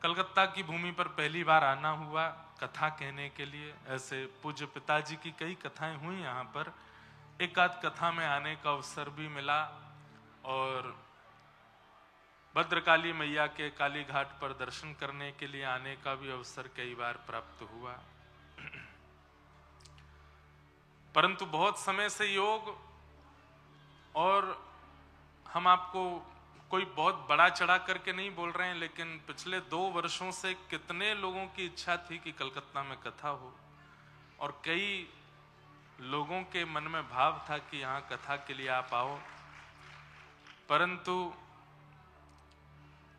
कलकत्ता की भूमि पर पहली बार आना हुआ कथा कहने के लिए। ऐसे पूज्य पिताजी की कई कथाएं हुई यहाँ पर, एक आध कथा में आने का अवसर भी मिला और भद्रकाली मैया के काली घाट पर दर्शन करने के लिए आने का भी अवसर कई बार प्राप्त हुआ। परंतु बहुत समय से योग, और हम आपको कोई बहुत बड़ा चढ़ा करके नहीं बोल रहे हैं, लेकिन पिछले 2 वर्षों से कितने लोगों की इच्छा थी कि कलकत्ता में कथा हो, और कई लोगों के मन में भाव था कि यहाँ कथा के लिए आप आओ, परंतु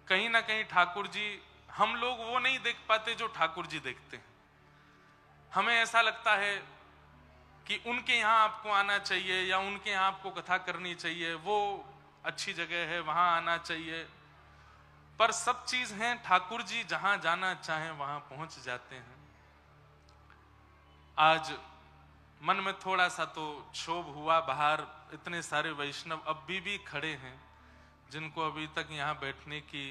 कहीं ना कहीं ठाकुर जी, हम लोग वो नहीं देख पाते जो ठाकुर जी देखते हैं। हमें ऐसा लगता है कि उनके यहाँ आपको आना चाहिए या उनके यहाँ आपको कथा करनी चाहिए, वो अच्छी जगह है, वहां आना चाहिए। पर सब चीज है, ठाकुर जी जहां जाना चाहें वहां पहुंच जाते हैं। आज मन में थोड़ा सा तो क्षोभ हुआ, बाहर इतने सारे वैष्णव अब भी खड़े हैं जिनको अभी तक यहाँ बैठने की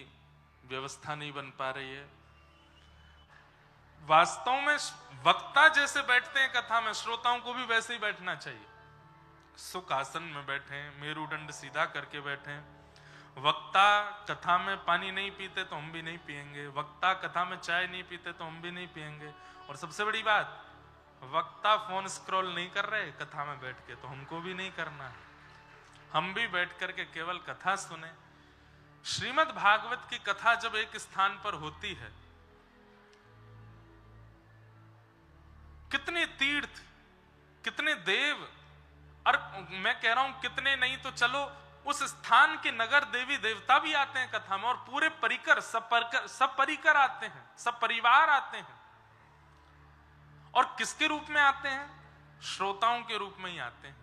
व्यवस्था नहीं बन पा रही है। वास्तव में वक्ता जैसे बैठते हैं कथा में, श्रोताओं को भी वैसे ही बैठना चाहिए। सुख आसन में बैठे, मेरुदंड सीधा करके बैठे। वक्ता कथा में पानी नहीं पीते तो हम भी नहीं पिएंगे, वक्ता कथा में चाय नहीं पीते तो हम भी नहीं पिएंगे, और सबसे बड़ी बात, वक्ता फोन स्क्रॉल नहीं कर रहे कथा में बैठ के, तो हमको भी नहीं करना है। हम भी बैठ करके केवल कथा सुने। श्रीमद् भागवत की कथा जब एक स्थान पर होती है, कितने तीर्थ, कितने देव, और मैं कह रहा हूं कितने नहीं तो चलो उस स्थान के नगर देवी देवता भी आते हैं कथा में, और पूरे परिकर सब परिकर आते हैं, सब परिवार आते हैं। और किसके रूप में आते हैं? श्रोताओं के रूप में ही आते हैं।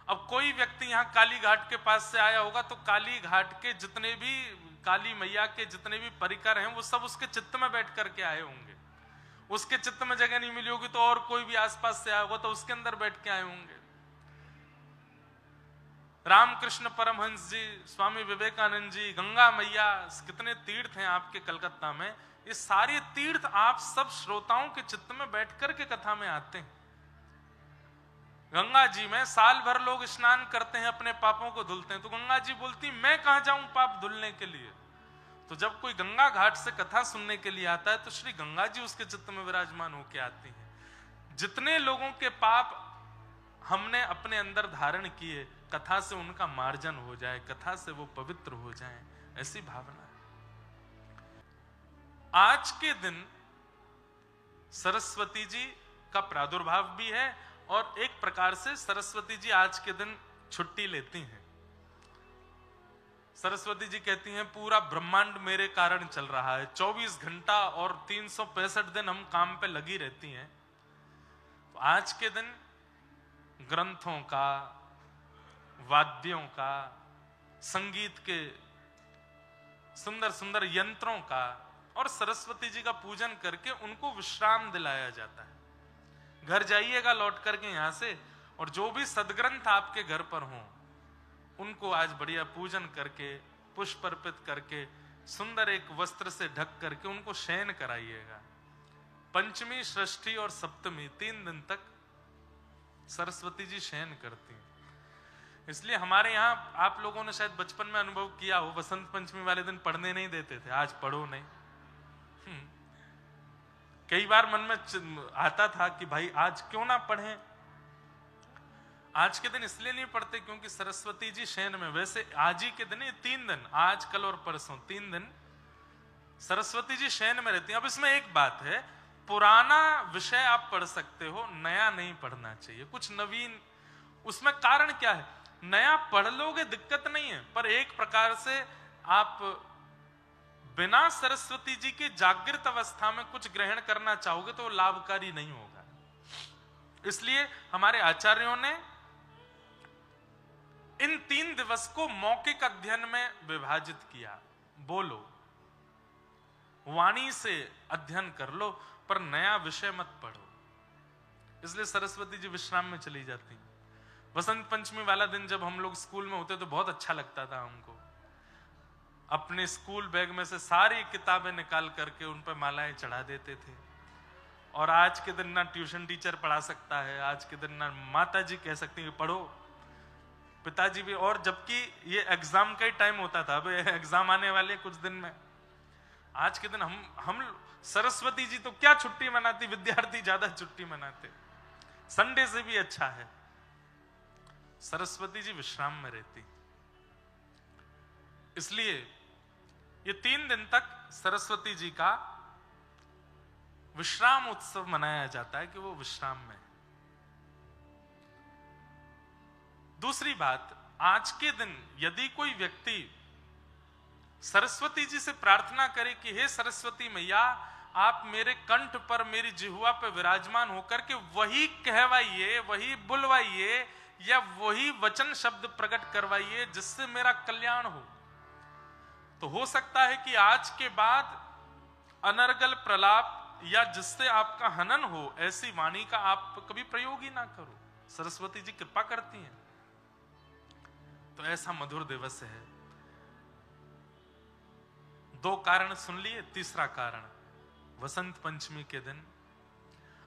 अब कोई व्यक्ति यहां काली घाट के पास से आया होगा तो काली घाट के जितने भी, काली मैया के जितने भी परिकर हैं वो सब उसके चित्त में बैठ करके आए होंगे। उसके चित्त में जगह नहीं मिली होगी तो और कोई भी आसपास से आया होगा तो उसके अंदर बैठ के आए होंगे। रामकृष्ण परमहंस जी, स्वामी विवेकानंद जी, गंगा मैया, कितने तीर्थ हैं आपके कलकत्ता में। ये सारे तीर्थ आप सब श्रोताओं के चित्त में बैठ करके कथा में आते हैं। गंगा जी में साल भर लोग स्नान करते हैं, अपने पापों को धुलते हैं, तो गंगा जी बोलती मैं कहां जाऊं पाप धुलने के लिए। तो जब कोई गंगा घाट से कथा सुनने के लिए आता है तो श्री गंगा जी उसके चित्त में विराजमान होकर आती हैं। जितने लोगों के पाप हमने अपने अंदर धारण किए, कथा से उनका मार्जन हो जाए, कथा से वो पवित्र हो जाएं, ऐसी भावना है। आज के दिन सरस्वती जी का प्रादुर्भाव भी है, और एक प्रकार से सरस्वती जी आज के दिन छुट्टी लेती हैं। सरस्वती जी कहती हैं पूरा ब्रह्मांड मेरे कारण चल रहा है, 24 घंटा और 365 दिन हम काम पे लगी रहती हैं। तो आज के दिन ग्रंथों का, वाद्यों का, संगीत के सुंदर सुंदर यंत्रों का और सरस्वती जी का पूजन करके उनको विश्राम दिलाया जाता है। घर जाइएगा लौट करके यहां से, और जो भी सदग्रंथ आपके घर पर हों उनको आज बढ़िया पूजन करके, पुष्प अर्पित करके, सुंदर एक वस्त्र से ढक करके उनको शयन कराइएगा। पंचमी, षष्ठी और सप्तमी 3 दिन तक सरस्वती जी शयन करती हैं। इसलिए हमारे यहाँ आप लोगों ने शायद बचपन में अनुभव किया हो, बसंत पंचमी वाले दिन पढ़ने नहीं देते थे, आज पढ़ो नहीं। कई बार मन में आता था कि भाई आज क्यों ना पढ़ें। आज के दिन इसलिए नहीं पढ़ते क्योंकि सरस्वती जी शयन में, वैसे आज ही के दिन, 3 दिन, आज कल और परसों 3 दिन सरस्वती जी शयन में रहती हैं। अब इसमें एक बात है, पुराना विषय आप पढ़ सकते हो, नया नहीं पढ़ना चाहिए, कुछ नवीन। उसमें कारण क्या है? नया पढ़ लोगे दिक्कत नहीं है, पर एक प्रकार से आप बिना सरस्वती जी की जागृत अवस्था में कुछ ग्रहण करना चाहोगे तो लाभकारी नहीं होगा। इसलिए हमारे आचार्यों ने इन 3 दिवस को मौखिक अध्ययन में विभाजित किया। बोलो, वाणी से अध्ययन कर लो, पर नया विषय मत पढ़ो। इसलिए सरस्वती जी विश्राम में चली जाती। बसंत पंचमी वाला दिन जब हम लोग स्कूल में होते तो बहुत अच्छा लगता था हमको। अपने स्कूल बैग में से सारी किताबें निकाल करके उन पर मालाएं चढ़ा देते थे। और आज के दिन ना ट्यूशन टीचर पढ़ा सकता है, आज के दिन ना माता जी कह सकती है पढ़ो, पिताजी भी। और जबकि ये एग्जाम का ही टाइम होता था, अब एग्जाम आने वाले कुछ दिन में। आज के दिन हम सरस्वती जी तो क्या छुट्टी मनाती, विद्यार्थी ज्यादा छुट्टी मनाते। संडे से भी अच्छा है, सरस्वती जी विश्राम में रहती। इसलिए ये 3 दिन तक सरस्वती जी का विश्राम उत्सव मनाया जाता है कि वो विश्राम में। दूसरी बात, आज के दिन यदि कोई व्यक्ति सरस्वती जी से प्रार्थना करे कि हे सरस्वती मैया, आप मेरे कंठ पर, मेरी जिह्वा पर विराजमान होकर के वही कहवाइए, वही बुलवाइए या वही वचन शब्द प्रकट करवाइए जिससे मेरा कल्याण हो, तो हो सकता है कि आज के बाद अनर्गल प्रलाप या जिससे आपका हनन हो, ऐसी वाणी का आप कभी प्रयोग ही ना करो। सरस्वती जी कृपा करती हैं। तो ऐसा मधुर दिवस है। 2 कारण सुन लिए। तीसरा कारण, वसंत पंचमी के दिन,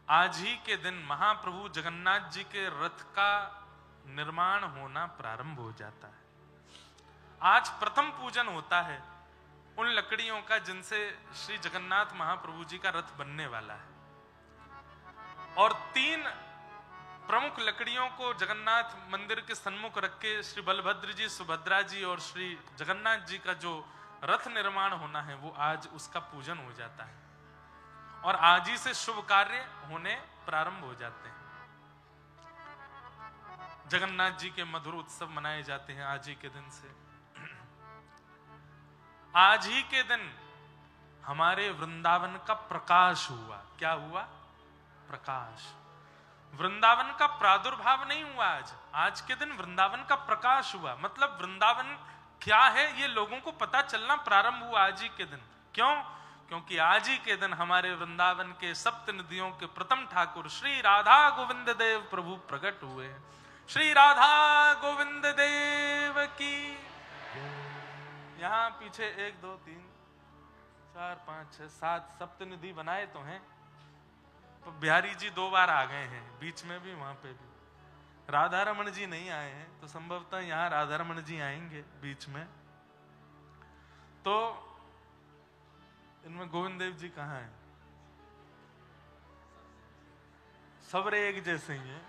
आज ही के दिन महाप्रभु जगन्नाथ जी के रथ का निर्माण होना प्रारंभ हो जाता है। आज प्रथम पूजन होता है उन लकड़ियों का जिनसे श्री जगन्नाथ महाप्रभु जी का रथ बनने वाला है। और 3 प्रमुख लकड़ियों को जगन्नाथ मंदिर के सन्मुख रख के श्री बलभद्र जी, सुभद्रा जी और श्री जगन्नाथ जी का जो रथ निर्माण होना है, वो आज उसका पूजन हो जाता है। और आज ही से शुभ कार्य होने प्रारंभ हो जाते हैं। जगन्नाथ जी के मधुर उत्सव मनाए जाते हैं आज ही के दिन से। आज ही के दिन हमारे वृंदावन का प्रकाश हुआ। क्या हुआ? प्रकाश। वृंदावन का प्रादुर्भाव नहीं हुआ आज, आज के दिन वृंदावन का प्रकाश हुआ। मतलब वृंदावन क्या है ये लोगों को पता चलना प्रारंभ हुआ आज ही के दिन। क्यों? क्योंकि आज ही के दिन हमारे वृंदावन के सप्त नदियों के प्रथम ठाकुर श्री राधा गोविंद देव प्रभु प्रकट हुए। श्री राधा गोविंद देव की। यहां पीछे 1 2 3 4 5 6 7 सप्तनिधि बनाए तो हैं, तो बिहारी जी 2 बार आ गए हैं, बीच में भी वहां पे भी राधा रमन जी नहीं आए हैं, तो संभवतः यहां राधा रमन जी आएंगे बीच में। तो इनमें गोविंद देव जी कहाँ हैं? सबरे एक जैसे ही हैं।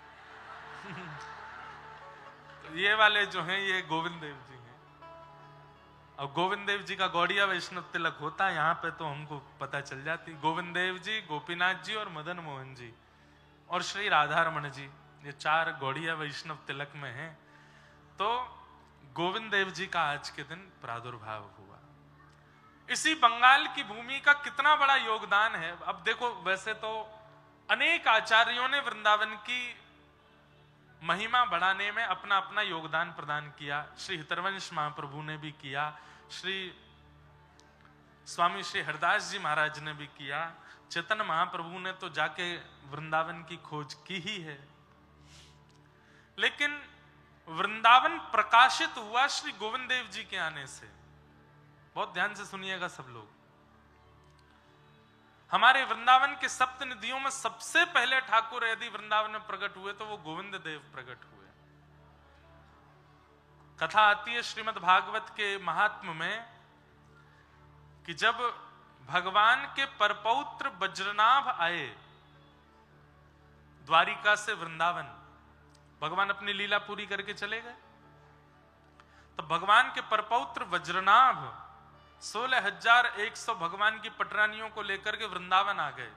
तो ये वाले जो हैं ये गोविंद देव जी हैं। और गोविंद देव जी का गौड़िया वैष्णव तिलक होता है यहाँ पे, तो हमको पता चल जाती। गोविंद देव जी, गोपीनाथ जी और मदन मोहन जी और श्री राधा रमन जी, ये 4 गौड़िया वैष्णव तिलक में हैं। तो गोविंद देव जी का आज के दिन प्रादुर्भाव हुआ। इसी बंगाल की भूमि का कितना बड़ा योगदान है। अब देखो, वैसे तो अनेक आचार्यों ने वृंदावन की महिमा बढ़ाने में अपना अपना योगदान प्रदान किया। श्री हितरवंश महाप्रभु ने भी किया, श्री स्वामी श्री हरदास जी महाराज ने भी किया, चेतन महाप्रभु ने तो जाके वृंदावन की खोज की ही है। लेकिन वृंदावन प्रकाशित हुआ श्री गोविंद देव जी के आने से। बहुत ध्यान से सुनिएगा सब लोग। हमारे वृंदावन के सप्त निधियों में सबसे पहले ठाकुर यदि वृंदावन में प्रकट हुए तो वो गोविंद देव प्रकट हुए। कथा आती है श्रीमद् भागवत के महात्म्य में कि जब भगवान के परपौत्र वज्रनाभ आए द्वारिका से वृंदावन, भगवान अपनी लीला पूरी करके चले गए, तो भगवान के परपौत्र वज्रनाभ 16,100 भगवान की पटरानियों को लेकर के वृंदावन आ गए।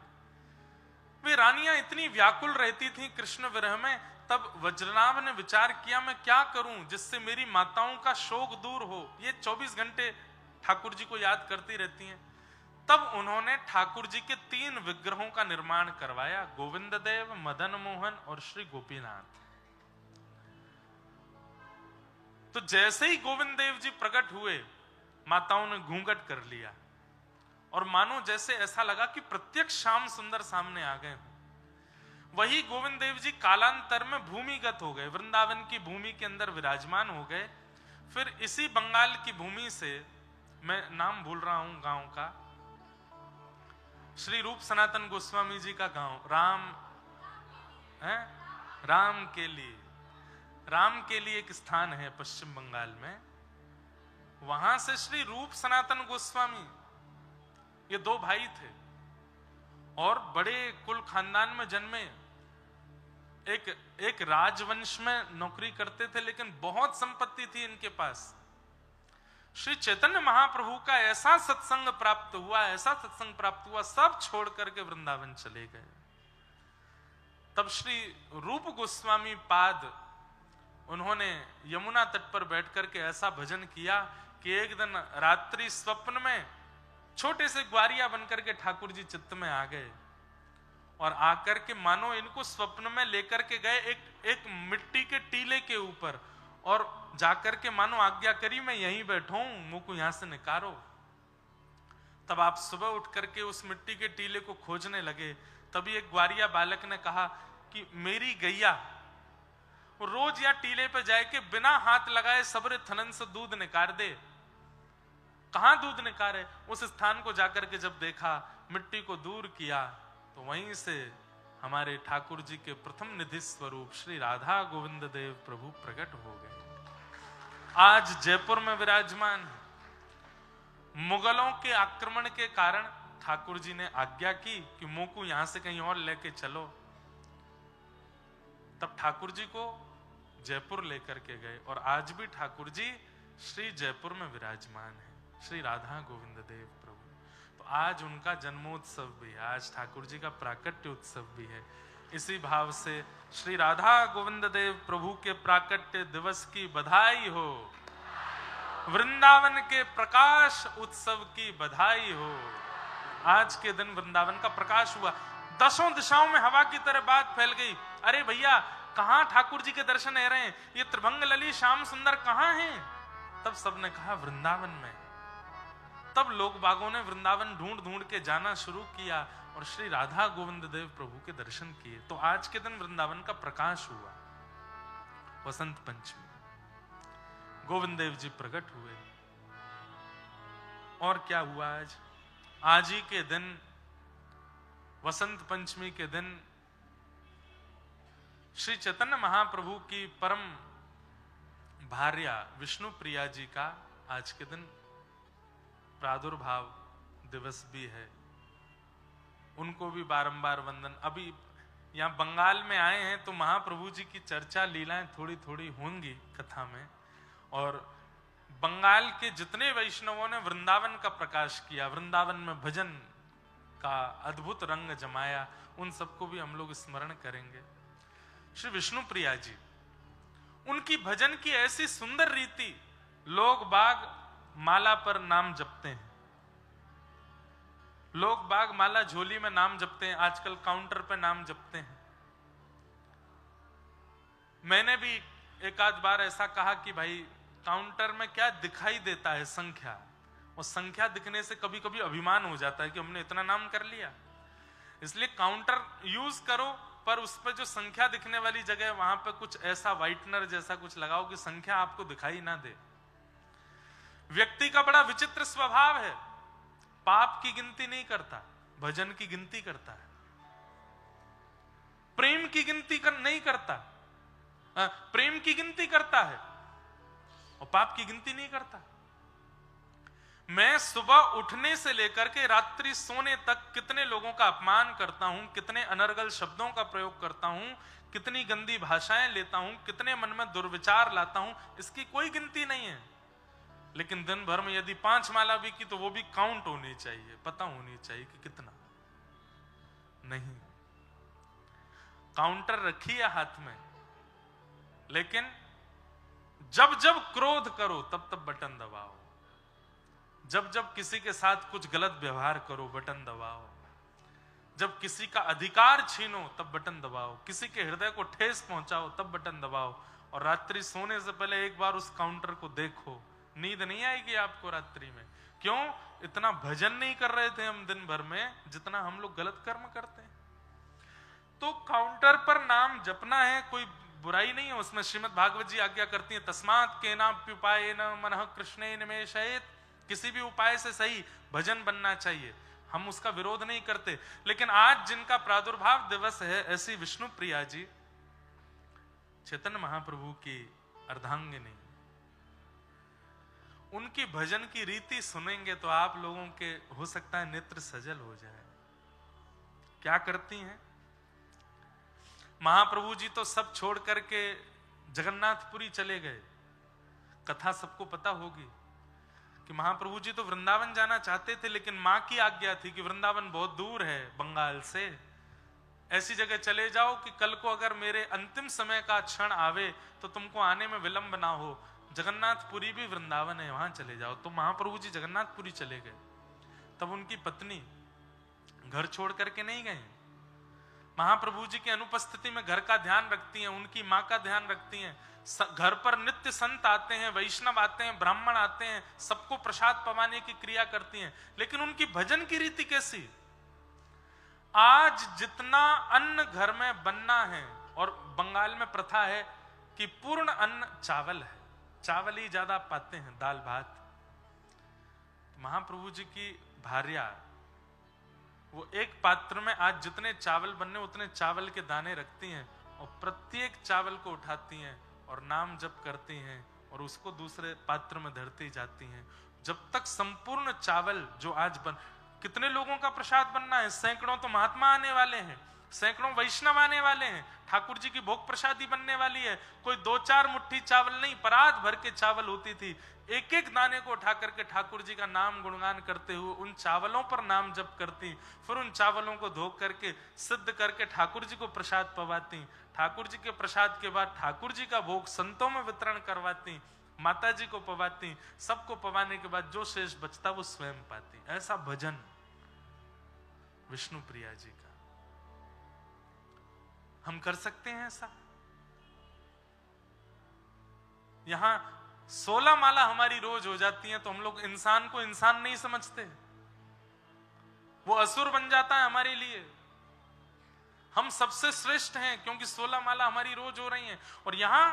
वे रानियां इतनी व्याकुल रहती थीं कृष्ण विरह में, तब वज्रनाभ ने विचार किया मैं क्या करूं जिससे मेरी माताओं का शोक दूर हो। ये 24 घंटे ठाकुर जी को याद करती रहती हैं। तब उन्होंने ठाकुर जी के 3 विग्रहों का निर्माण करवाया, गोविंद देव, मदन मोहन और श्री गोपीनाथ। तो जैसे ही गोविंद देव जी प्रकट हुए, माताओं ने घूंघट कर लिया और मानो जैसे ऐसा लगा कि प्रत्यक्ष श्याम सुंदर सामने आ गए। वही गोविंद देव जी कालांतर में भूमिगत हो गए, वृंदावन की भूमि के अंदर विराजमान हो गए। फिर इसी बंगाल की भूमि से मैं नाम भूल रहा हूं गांव का, श्री रूप सनातन गोस्वामी जी का गांव, राम के लिए एक स्थान है पश्चिम बंगाल में। वहां से श्री रूप सनातन गोस्वामी, ये दो भाई थे और बड़े कुल खानदान में जन्मे, एक राजवंश में नौकरी करते थे, लेकिन बहुत संपत्ति थी इनके पास। श्री चैतन्य महाप्रभु का ऐसा सत्संग प्राप्त हुआ, सब छोड़ करके वृंदावन चले गए। तब श्री रूप गोस्वामी पाद, उन्होंने यमुना तट पर बैठ करके ऐसा भजन किया कि एक दिन रात्रि स्वप्न में छोटे से ग्वारिया बनकर के ठाकुर जी चित्त में आ गए और आकर के मानो इनको स्वप्न में लेकर के गए एक मिट्टी के टीले के ऊपर, और जाकर के मानो आज्ञा करी मैं यहीं बैठा हूं, मुंह को यहां से निकारो। तब आप सुबह उठ करके उस मिट्टी के टीले को खोजने लगे। तभी एक ग्वारिया बालक ने कहा कि मेरी गैया रोज या टीले पे जाए के बिना हाथ लगाए सबरे थनन से दूध निकाल दे। कहां दूध निकाले? उस स्थान को जाकर के जब देखा, मिट्टी को दूर किया, तो वहीं से हमारे ठाकुर जी के प्रथम निधि स्वरूप श्री राधा गोविंद देव प्रभु प्रकट हो गए। आज जयपुर में विराजमान है। मुगलों के आक्रमण के कारण ठाकुर जी ने आज्ञा की कि मोकू यहां से कहीं और लेके चलो। तब ठाकुर जी को जयपुर लेकर के गए और आज भी ठाकुर जी श्री जयपुर में विराजमान है, श्री राधा गोविंद देव प्रभु। तो आज उनका जन्मोत्सव भी है, आज ठाकुर जी का प्राकट्य उत्सव भी है। इसी भाव से श्री राधा गोविंद देव प्रभु के प्राकट्य दिवस की बधाई हो, वृंदावन के प्रकाश उत्सव की बधाई हो। आज के दिन वृंदावन का प्रकाश हुआ, दसों दिशाओं में हवा की तरह बात फैल गई। अरे भैया, कहां ठाकुर जी के दर्शन हो रहे हैं? ये त्रिभंग लली श्याम सुंदर कहां हैं? तब सबने कहा वृंदावन में। तब लोग बागों ने वृंदावन ढूंढ ढूंढ के जाना शुरू किया और श्री राधा गोविंद देव प्रभु के दर्शन किए। तो आज के दिन वृंदावन का प्रकाश हुआ। वसंत पंचमी, गोविंद देव जी प्रकट हुए। और क्या हुआ आज ही के दिन, वसंत पंचमी के दिन, श्री चैतन्य महाप्रभु की परम भार्या विष्णु प्रिया जी का आज के दिन प्रादुर्भाव दिवस भी है। उनको भी बारंबार वंदन। अभी यहां बंगाल में आए हैं तो महाप्रभु जी की चर्चा लीलाएं थोड़ी थोड़ी होंगी कथा में, और बंगाल के जितने वैष्णवों ने वृंदावन का प्रकाश किया, वृंदावन में भजन का अद्भुत रंग जमाया, उन सबको भी हम लोग स्मरण करेंगे। श्री विष्णु प्रिया जी, उनकी भजन की ऐसी सुंदर रीति, लोग बाग माला पर नाम जपते हैं, लोग बाग माला झोली में नाम जपते हैं, आजकल काउंटर पे नाम जपते हैं। मैंने भी एक आध बार ऐसा कहा कि भाई काउंटर में क्या दिखाई देता है? संख्या। और संख्या दिखने से कभी कभी अभिमान हो जाता है कि हमने इतना नाम कर लिया। इसलिए काउंटर यूज करो, पर उस पर जो संख्या दिखने वाली जगह है वहां पे कुछ ऐसा व्हाइटनर जैसा कुछ लगाओ कि संख्या आपको दिखाई ना दे। व्यक्ति का बड़ा विचित्र स्वभाव है, पाप की गिनती नहीं करता, भजन की गिनती करता है। प्रेम की गिनती नहीं करता, प्रेम की गिनती करता है और पाप की गिनती नहीं करता। मैं सुबह उठने से लेकर के रात्रि सोने तक कितने लोगों का अपमान करता हूं, कितने अनर्गल शब्दों का प्रयोग करता हूं, कितनी गंदी भाषाएं लेता हूं, कितने मन में दुर्विचार लाता हूं, इसकी कोई गिनती नहीं है। लेकिन दिन भर में यदि 5 माला भी की तो वो भी काउंट होनी चाहिए, पता होनी चाहिए कि कितना। नहीं, काउंटर रखी है हाथ में, लेकिन जब जब क्रोध करो तब तब बटन दबाओ, जब जब किसी के साथ कुछ गलत व्यवहार करो बटन दबाओ, जब किसी का अधिकार छीनो तब बटन दबाओ, किसी के हृदय को ठेस पहुंचाओ तब बटन दबाओ। और रात्रि सोने से पहले एक बार उस काउंटर को देखो, नींद नहीं आएगी आपको रात्रि में। क्यों? इतना भजन नहीं कर रहे थे हम दिन भर में जितना हम लोग गलत कर्म करते हैं। तो काउंटर पर नाम जपना है, कोई बुराई नहीं है उसमें। श्रीमद् भागवत जी आज्ञा करती है, तस्मात् केनाप्युपायेन मनः कृष्णे निमेषयेत्, किसी भी उपाय से सही भजन बनना चाहिए, हम उसका विरोध नहीं करते। लेकिन आज जिनका प्रादुर्भाव दिवस है, ऐसी विष्णु प्रिया जी, चैतन्य महाप्रभु की अर्धांगिनी, उनकी भजन की रीति सुनेंगे तो आप लोगों के हो सकता है नेत्र सजल हो जाए। क्या करती हैं महाप्रभु जी? तो सब छोड़ करके जगन्नाथपुरी चले गए। कथा सबको पता होगी कि महाप्रभु जी तो वृंदावन जाना चाहते थे, लेकिन मां की आज्ञा थी कि वृंदावन बहुत दूर है बंगाल से, ऐसी जगह चले जाओ कि कल को अगर मेरे अंतिम समय का क्षण आवे तो तुमको आने में विलंब ना हो। जगन्नाथपुरी भी वृंदावन है, वहां चले जाओ। तो महाप्रभु जी जगन्नाथपुरी चले गए। तब उनकी पत्नी घर छोड़ करके नहीं गए, महाप्रभु जी की अनुपस्थिति में घर का ध्यान रखती हैं, उनकी मां का ध्यान रखती हैं। घर पर नित्य संत आते हैं, वैष्णव आते हैं, ब्राह्मण आते हैं, सबको प्रसाद पवाने की क्रिया करती हैं। लेकिन उनकी भजन की रीति कैसी? आज जितना अन्न घर में बनना है, और बंगाल में प्रथा है कि पूर्ण अन्न चावल है, चावल ही ज्यादा पाते हैं, दाल भात। महाप्रभु जी की भार्या वो एक पात्र में आज जितने चावल बनने उतने चावल के दाने रखती हैं, और प्रत्येक चावल को उठाती हैं और नाम जप करती हैं और उसको दूसरे पात्र में धरती जाती हैं, जब तक संपूर्ण चावल जो आज बन, कितने लोगों का प्रसाद बनना है? सैकड़ों तो महात्मा आने वाले हैं, सैकड़ों वैष्णव आने वाले हैं, ठाकुर जी की भोग प्रसादी बनने वाली है। कोई 2-4 मुट्ठी चावल नहीं, परात भर के चावल होती थी। एक एक दाने को उठा करके ठाकुर जी का नाम गुणगान करते हुए उन चावलों पर नाम जप करती, फिर उन चावलों को धो करके सिद्ध करके ठाकुर जी को प्रसाद पवाती। ठाकुर जी के प्रसाद के बाद ठाकुर जी का भोग संतों में वितरण करवाती, माता जी को पवाती, सबको पवाने के बाद जो शेष बचता वो स्वयं पाती। ऐसा भजन विष्णु प्रिया जी का। हम कर सकते हैं ऐसा? यहां 16 माला हमारी रोज हो जाती है तो हम लोग इंसान को इंसान नहीं समझते, वो असुर बन जाता है हमारे लिए। हम सबसे श्रेष्ठ हैं क्योंकि 16 माला हमारी रोज हो रही हैं। और यहां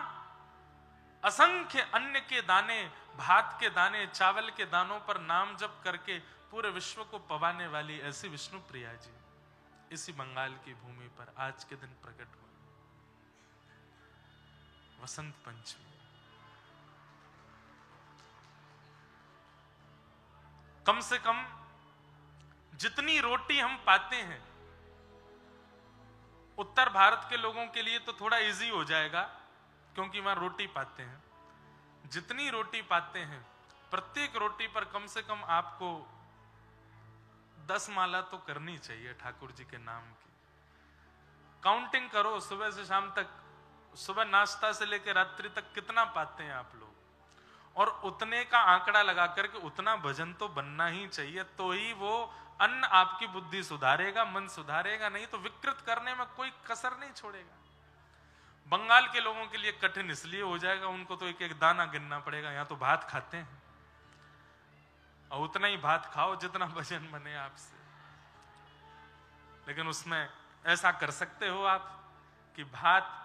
असंख्य अन्न के दाने, भात के दाने, चावल के दानों पर नाम जप करके पूरे विश्व को पवाने वाली ऐसी विष्णु प्रिया जी इसी बंगाल की भूमि पर आज के दिन प्रकट हुए। वसंत पंचमी, कम से कम जितनी रोटी हम पाते हैं, उत्तर भारत के लोगों के लिए तो थोड़ा इजी हो जाएगा क्योंकि वहां रोटी पाते हैं। जितनी रोटी पाते हैं, प्रत्येक रोटी पर कम से कम आपको 10 माला तो करनी चाहिए ठाकुर जी के नाम की। काउंटिंग करो सुबह से शाम तक, सुबह नाश्ता से लेकर रात्रि तक कितना पाते हैं आप लोग, और उतने का आंकड़ा लगा करके उतना भजन तो बनना ही चाहिए। तो ही वो अन्न आपकी बुद्धि सुधारेगा, मन सुधारेगा, नहीं तो विकृत करने में कोई कसर नहीं छोड़ेगा। बंगाल के लोगों के लिए कठिन इसलिए हो जाएगा, उनको तो एक एक दाना गिनना पड़ेगा। यहाँ तो भात खाते हैं और उतना ही भात खाओ जितना भजन बने आपसे। लेकिन उसमें ऐसा कर सकते हो आप कि भात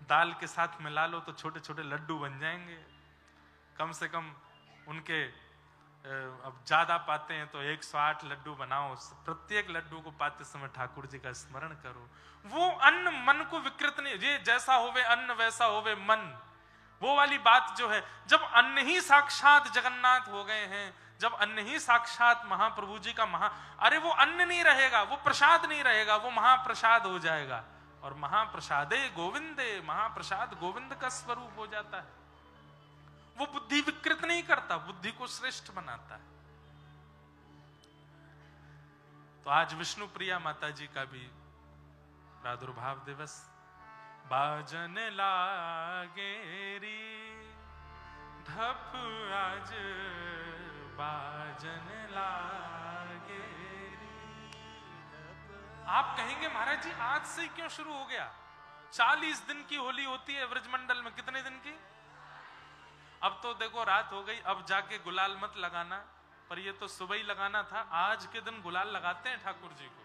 दाल के साथ मिला लो तो छोटे छोटे लड्डू बन जाएंगे। कम से कम उनके अब ज्यादा पाते हैं तो 108 लड्डू बनाओ, प्रत्येक लड्डू को पाते समय ठाकुर जी का स्मरण करो। वो अन्न मन को विकृत नहीं, ये जैसा होवे अन्न वैसा होवे मन, वो वाली बात जो है। जब अन्न ही साक्षात जगन्नाथ हो गए हैं, जब अन्न ही साक्षात महाप्रभु जी का अरे वो अन्न नहीं रहेगा, वो प्रसाद नहीं रहेगा, वो महाप्रसाद हो जाएगा। और महाप्रसादे गोविंदे, महाप्रसाद गोविंद का स्वरूप हो जाता है। वो बुद्धि विकृत नहीं करता, बुद्धि को श्रेष्ठ बनाता है। तो आज विष्णु प्रिया माता जी का भी प्रादुर्भाव दिवस। बाजन लागेरी ढप आज बाजन लागेरी। आप कहेंगे महाराज जी आज से क्यों शुरू हो गया? 40 दिन की होली होती है व्रजमंडल में, कितने दिन की? अब तो देखो रात हो गई, अब जाके गुलाल मत लगाना, पर ये तो सुबह ही लगाना था। आज के दिन गुलाल लगाते हैं ठाकुर जी को।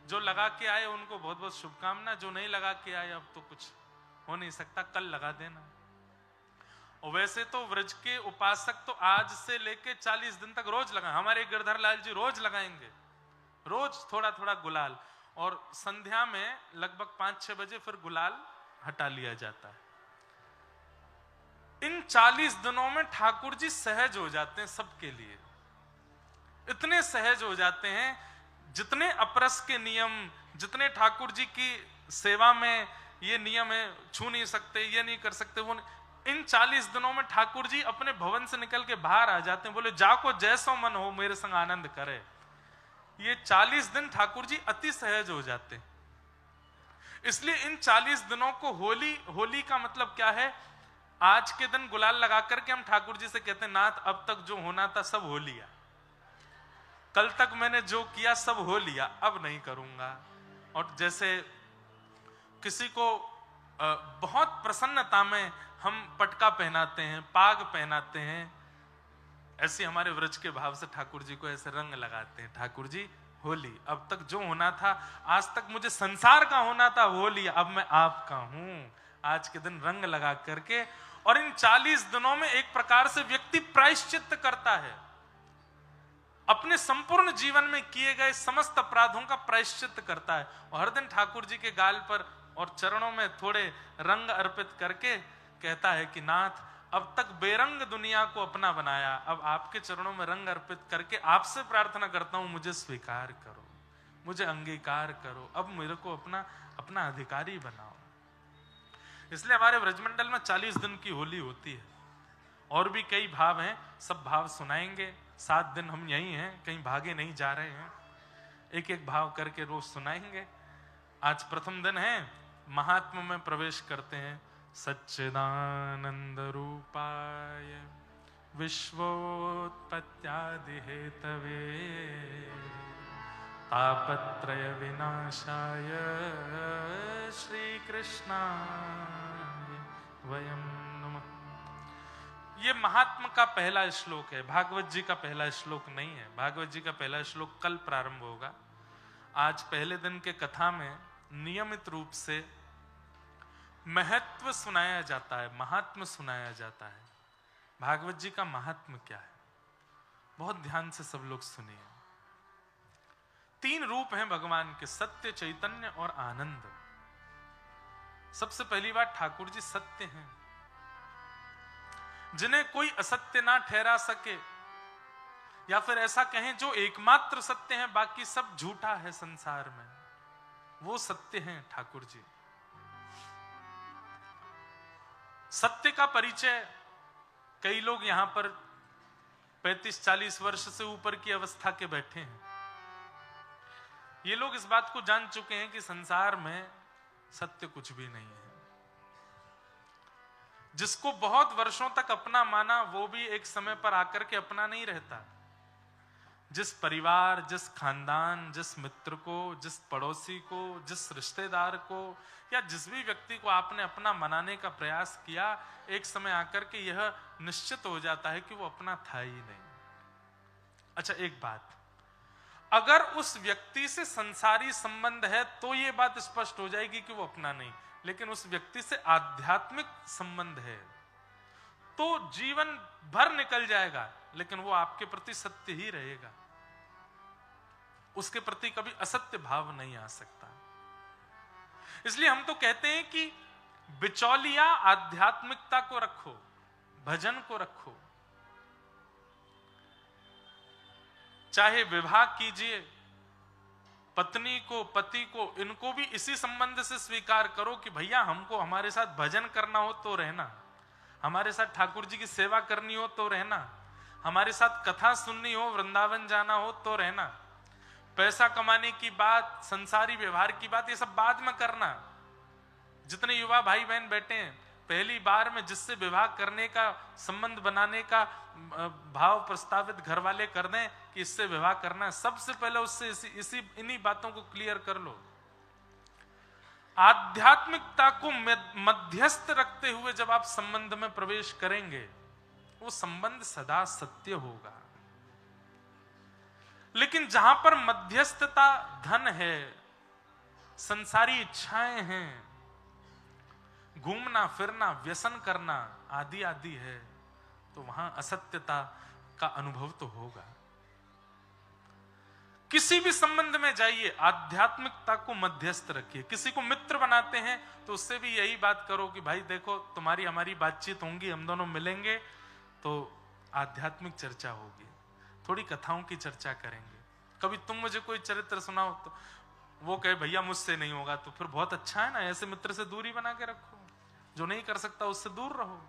जो लगा के आए उनको बहुत बहुत शुभकामना, जो नहीं लगा के आए अब तो कुछ हो नहीं सकता, कल लगा देना। और वैसे तो व्रज के उपासक तो आज से लेके 40 दिन तक रोज लगाए, हमारे गिरधर लाल जी रोज लगाएंगे, रोज थोड़ा थोड़ा गुलाल, और संध्या में लगभग 5-6 बजे फिर गुलाल हटा लिया जाता है। इन 40 दिनों में ठाकुर जी सहज हो जाते हैं सबके लिए, इतने सहज हो जाते हैं, जितने अपरस के नियम, जितने ठाकुर जी की सेवा में ये नियम है, छू नहीं सकते, ये नहीं कर सकते, वो नहीं, इन 40 दिनों में ठाकुर जी अपने भवन से निकल के बाहर आ जाते हैं, बोले जाको जैसो मन हो मेरे संग आनंद करे। ये 40 दिन ठाकुर जी अति सहज हो जाते हैं। इसलिए इन 40 दिनों को होली का मतलब क्या है? आज के दिन गुलाल लगा करके हम ठाकुर जी से कहते हैं, नाथ अब तक जो होना था सब हो लिया, कल तक मैंने जो किया सब हो लिया, अब नहीं करूंगा। और जैसे किसी को बहुत प्रसन्नता में हम पटका पहनाते हैं, पाग पहनाते हैं, ऐसे हमारे व्रज के भाव से ठाकुर जी को ऐसे रंग लगाते हैं, ठाकुर जी होली, अब तक जो होना था, आज तक मुझे संसार का होना था वो लिया, अब मैं आपका हूं। आज के दिन रंग लगा करके, और इन 40 दिनों में एक प्रकार से व्यक्ति प्रायश्चित्त करता है, अपने संपूर्ण जीवन में किए गए समस्त अपराधों का प्रायश्चित्त करता है, और हर दिन ठाकुर जी के गाल पर और चरणों में थोड़े रंग अर्पित करके कहता है कि नाथ अब तक बेरंग दुनिया को अपना बनाया, अब आपके चरणों में रंग अर्पित करके आपसे प्रार्थना करता हूं, मुझे स्वीकार करो, मुझे अंगीकार करो, अब मेरे को अपना अधिकारी बनाओ। इसलिए हमारे ब्रजमंडल में 40 दिन की होली होती है, और भी कई भाव हैं, सब भाव सुनाएंगे। 7 दिन हम यही हैं, कहीं भागे नहीं जा रहे हैं, एक एक भाव करके रोज सुनाएंगे। आज प्रथम दिन है, महात्म में प्रवेश करते हैं। सच्चिदानंद रूपाय विश्वोत्पत्त्यादि हेतवे तापत्रय विनाशाय श्री कृष्णाय वयं नमः। ये महात्म का पहला श्लोक है, भागवत जी का पहला श्लोक नहीं है। भागवत जी का पहला श्लोक कल प्रारंभ होगा। आज पहले दिन के कथा में नियमित रूप से महत्व सुनाया जाता है, महात्म सुनाया जाता है। भागवत जी का महात्म क्या है, बहुत ध्यान से सब लोग सुनिए। 3 रूप हैं भगवान के, सत्य, चैतन्य और आनंद। सबसे पहली बात, ठाकुर जी सत्य हैं, जिन्हें कोई असत्य ना ठहरा सके, या फिर ऐसा कहें जो एकमात्र सत्य है, बाकी सब झूठा है संसार में, वो सत्य हैं ठाकुर जी। सत्य का परिचय कई लोग यहां पर 35-40 वर्ष से ऊपर की अवस्था के बैठे हैं, ये लोग इस बात को जान चुके हैं कि संसार में सत्य कुछ भी नहीं है। जिसको बहुत वर्षों तक अपना माना, वो भी एक समय पर आकर के अपना नहीं रहता। जिस परिवार, जिस खानदान, जिस मित्र को, जिस पड़ोसी को, जिस रिश्तेदार को, या जिस भी व्यक्ति को आपने अपना मनाने का प्रयास किया, एक समय आकर के यह निश्चित हो जाता है कि वो अपना था ही नहीं। अच्छा, एक बात, अगर उस व्यक्ति से संसारी संबंध है तो ये बात स्पष्ट हो जाएगी कि वो अपना नहीं, लेकिन उस व्यक्ति से आध्यात्मिक संबंध है तो जीवन भर निकल जाएगा, लेकिन वो आपके प्रति सत्य ही रहेगा, उसके प्रति कभी असत्य भाव नहीं आ सकता। इसलिए हम तो कहते हैं कि बिचौलिया आध्यात्मिकता को रखो, भजन को रखो, चाहे विवाह कीजिए, पत्नी को, पति को, इनको भी इसी संबंध से स्वीकार करो कि भैया हमको हमारे साथ भजन करना हो तो रहना, हमारे साथ ठाकुर जी की सेवा करनी हो तो रहना, हमारे साथ कथा सुननी हो, वृंदावन जाना हो तो रहना, पैसा कमाने की बात, संसारी व्यवहार की बात, ये सब बाद में करना। जितने युवा भाई बहन बैठे हैं, पहली बार में जिससे विवाह करने का, संबंध बनाने का भाव प्रस्तावित घर वाले कर दें कि इससे विवाह करना है, सबसे पहले उससे इन्हीं बातों को क्लियर कर लो। आध्यात्मिकता को मध्यस्थ रखते हुए जब आप संबंध में प्रवेश करेंगे, वो संबंध सदा सत्य होगा। लेकिन जहां पर मध्यस्थता धन है, संसारी इच्छाएं हैं, घूमना फिरना व्यसन करना आदि आदि है, तो वहां असत्यता का अनुभव तो होगा। किसी भी संबंध में जाइए, आध्यात्मिकता को मध्यस्थ रखिए। किसी को मित्र बनाते हैं तो उससे भी यही बात करो कि भाई देखो, तुम्हारी हमारी बातचीत होंगी, हम दोनों मिलेंगे तो आध्यात्मिक चर्चा होगी, थोड़ी कथाओं की चर्चा करेंगे। कभी तुम मुझे कोई चरित्र सुनाओ तो वो कहे भैया मुझसे नहीं होगा, तो फिर बहुत अच्छा है ना, ऐसे मित्र से दूरी बना के रखो, जो नहीं कर सकता उससे दूर रहो।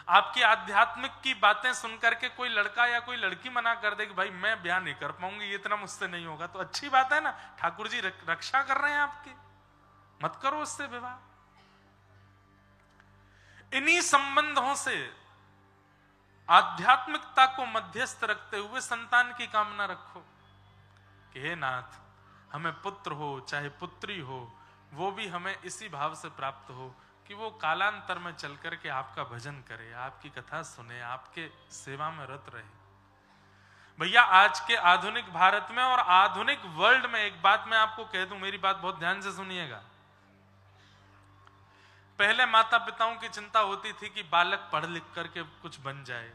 आपकी आध्यात्मिक की बातें सुनकर के कोई लड़का या कोई लड़की मना कर दे कि भाई मैं ब्याह नहीं कर पाऊंगी, ये इतना मुझसे नहीं होगा, तो अच्छी बात है ना, ठाकुर जी रक्षा कर रहे हैं आपकी, मत करो उससे विवाह। इन्हीं संबंधों से आध्यात्मिकता को मध्यस्थ रखते हुए संतान की कामना रखो कि हे नाथ, हमें पुत्र हो चाहे पुत्री हो, वो भी हमें इसी भाव से प्राप्त हो कि वो कालांतर में चल करके आपका भजन करे, आपकी कथा सुने, आपके सेवा में रत रहे। भैया आज के आधुनिक भारत में और आधुनिक वर्ल्ड में एक बात मैं आपको कह दूं, मेरी बात बहुत ध्यान से सुनिएगा। पहले माता पिताओं की चिंता होती थी कि बालक पढ़ लिख करके कुछ बन जाए।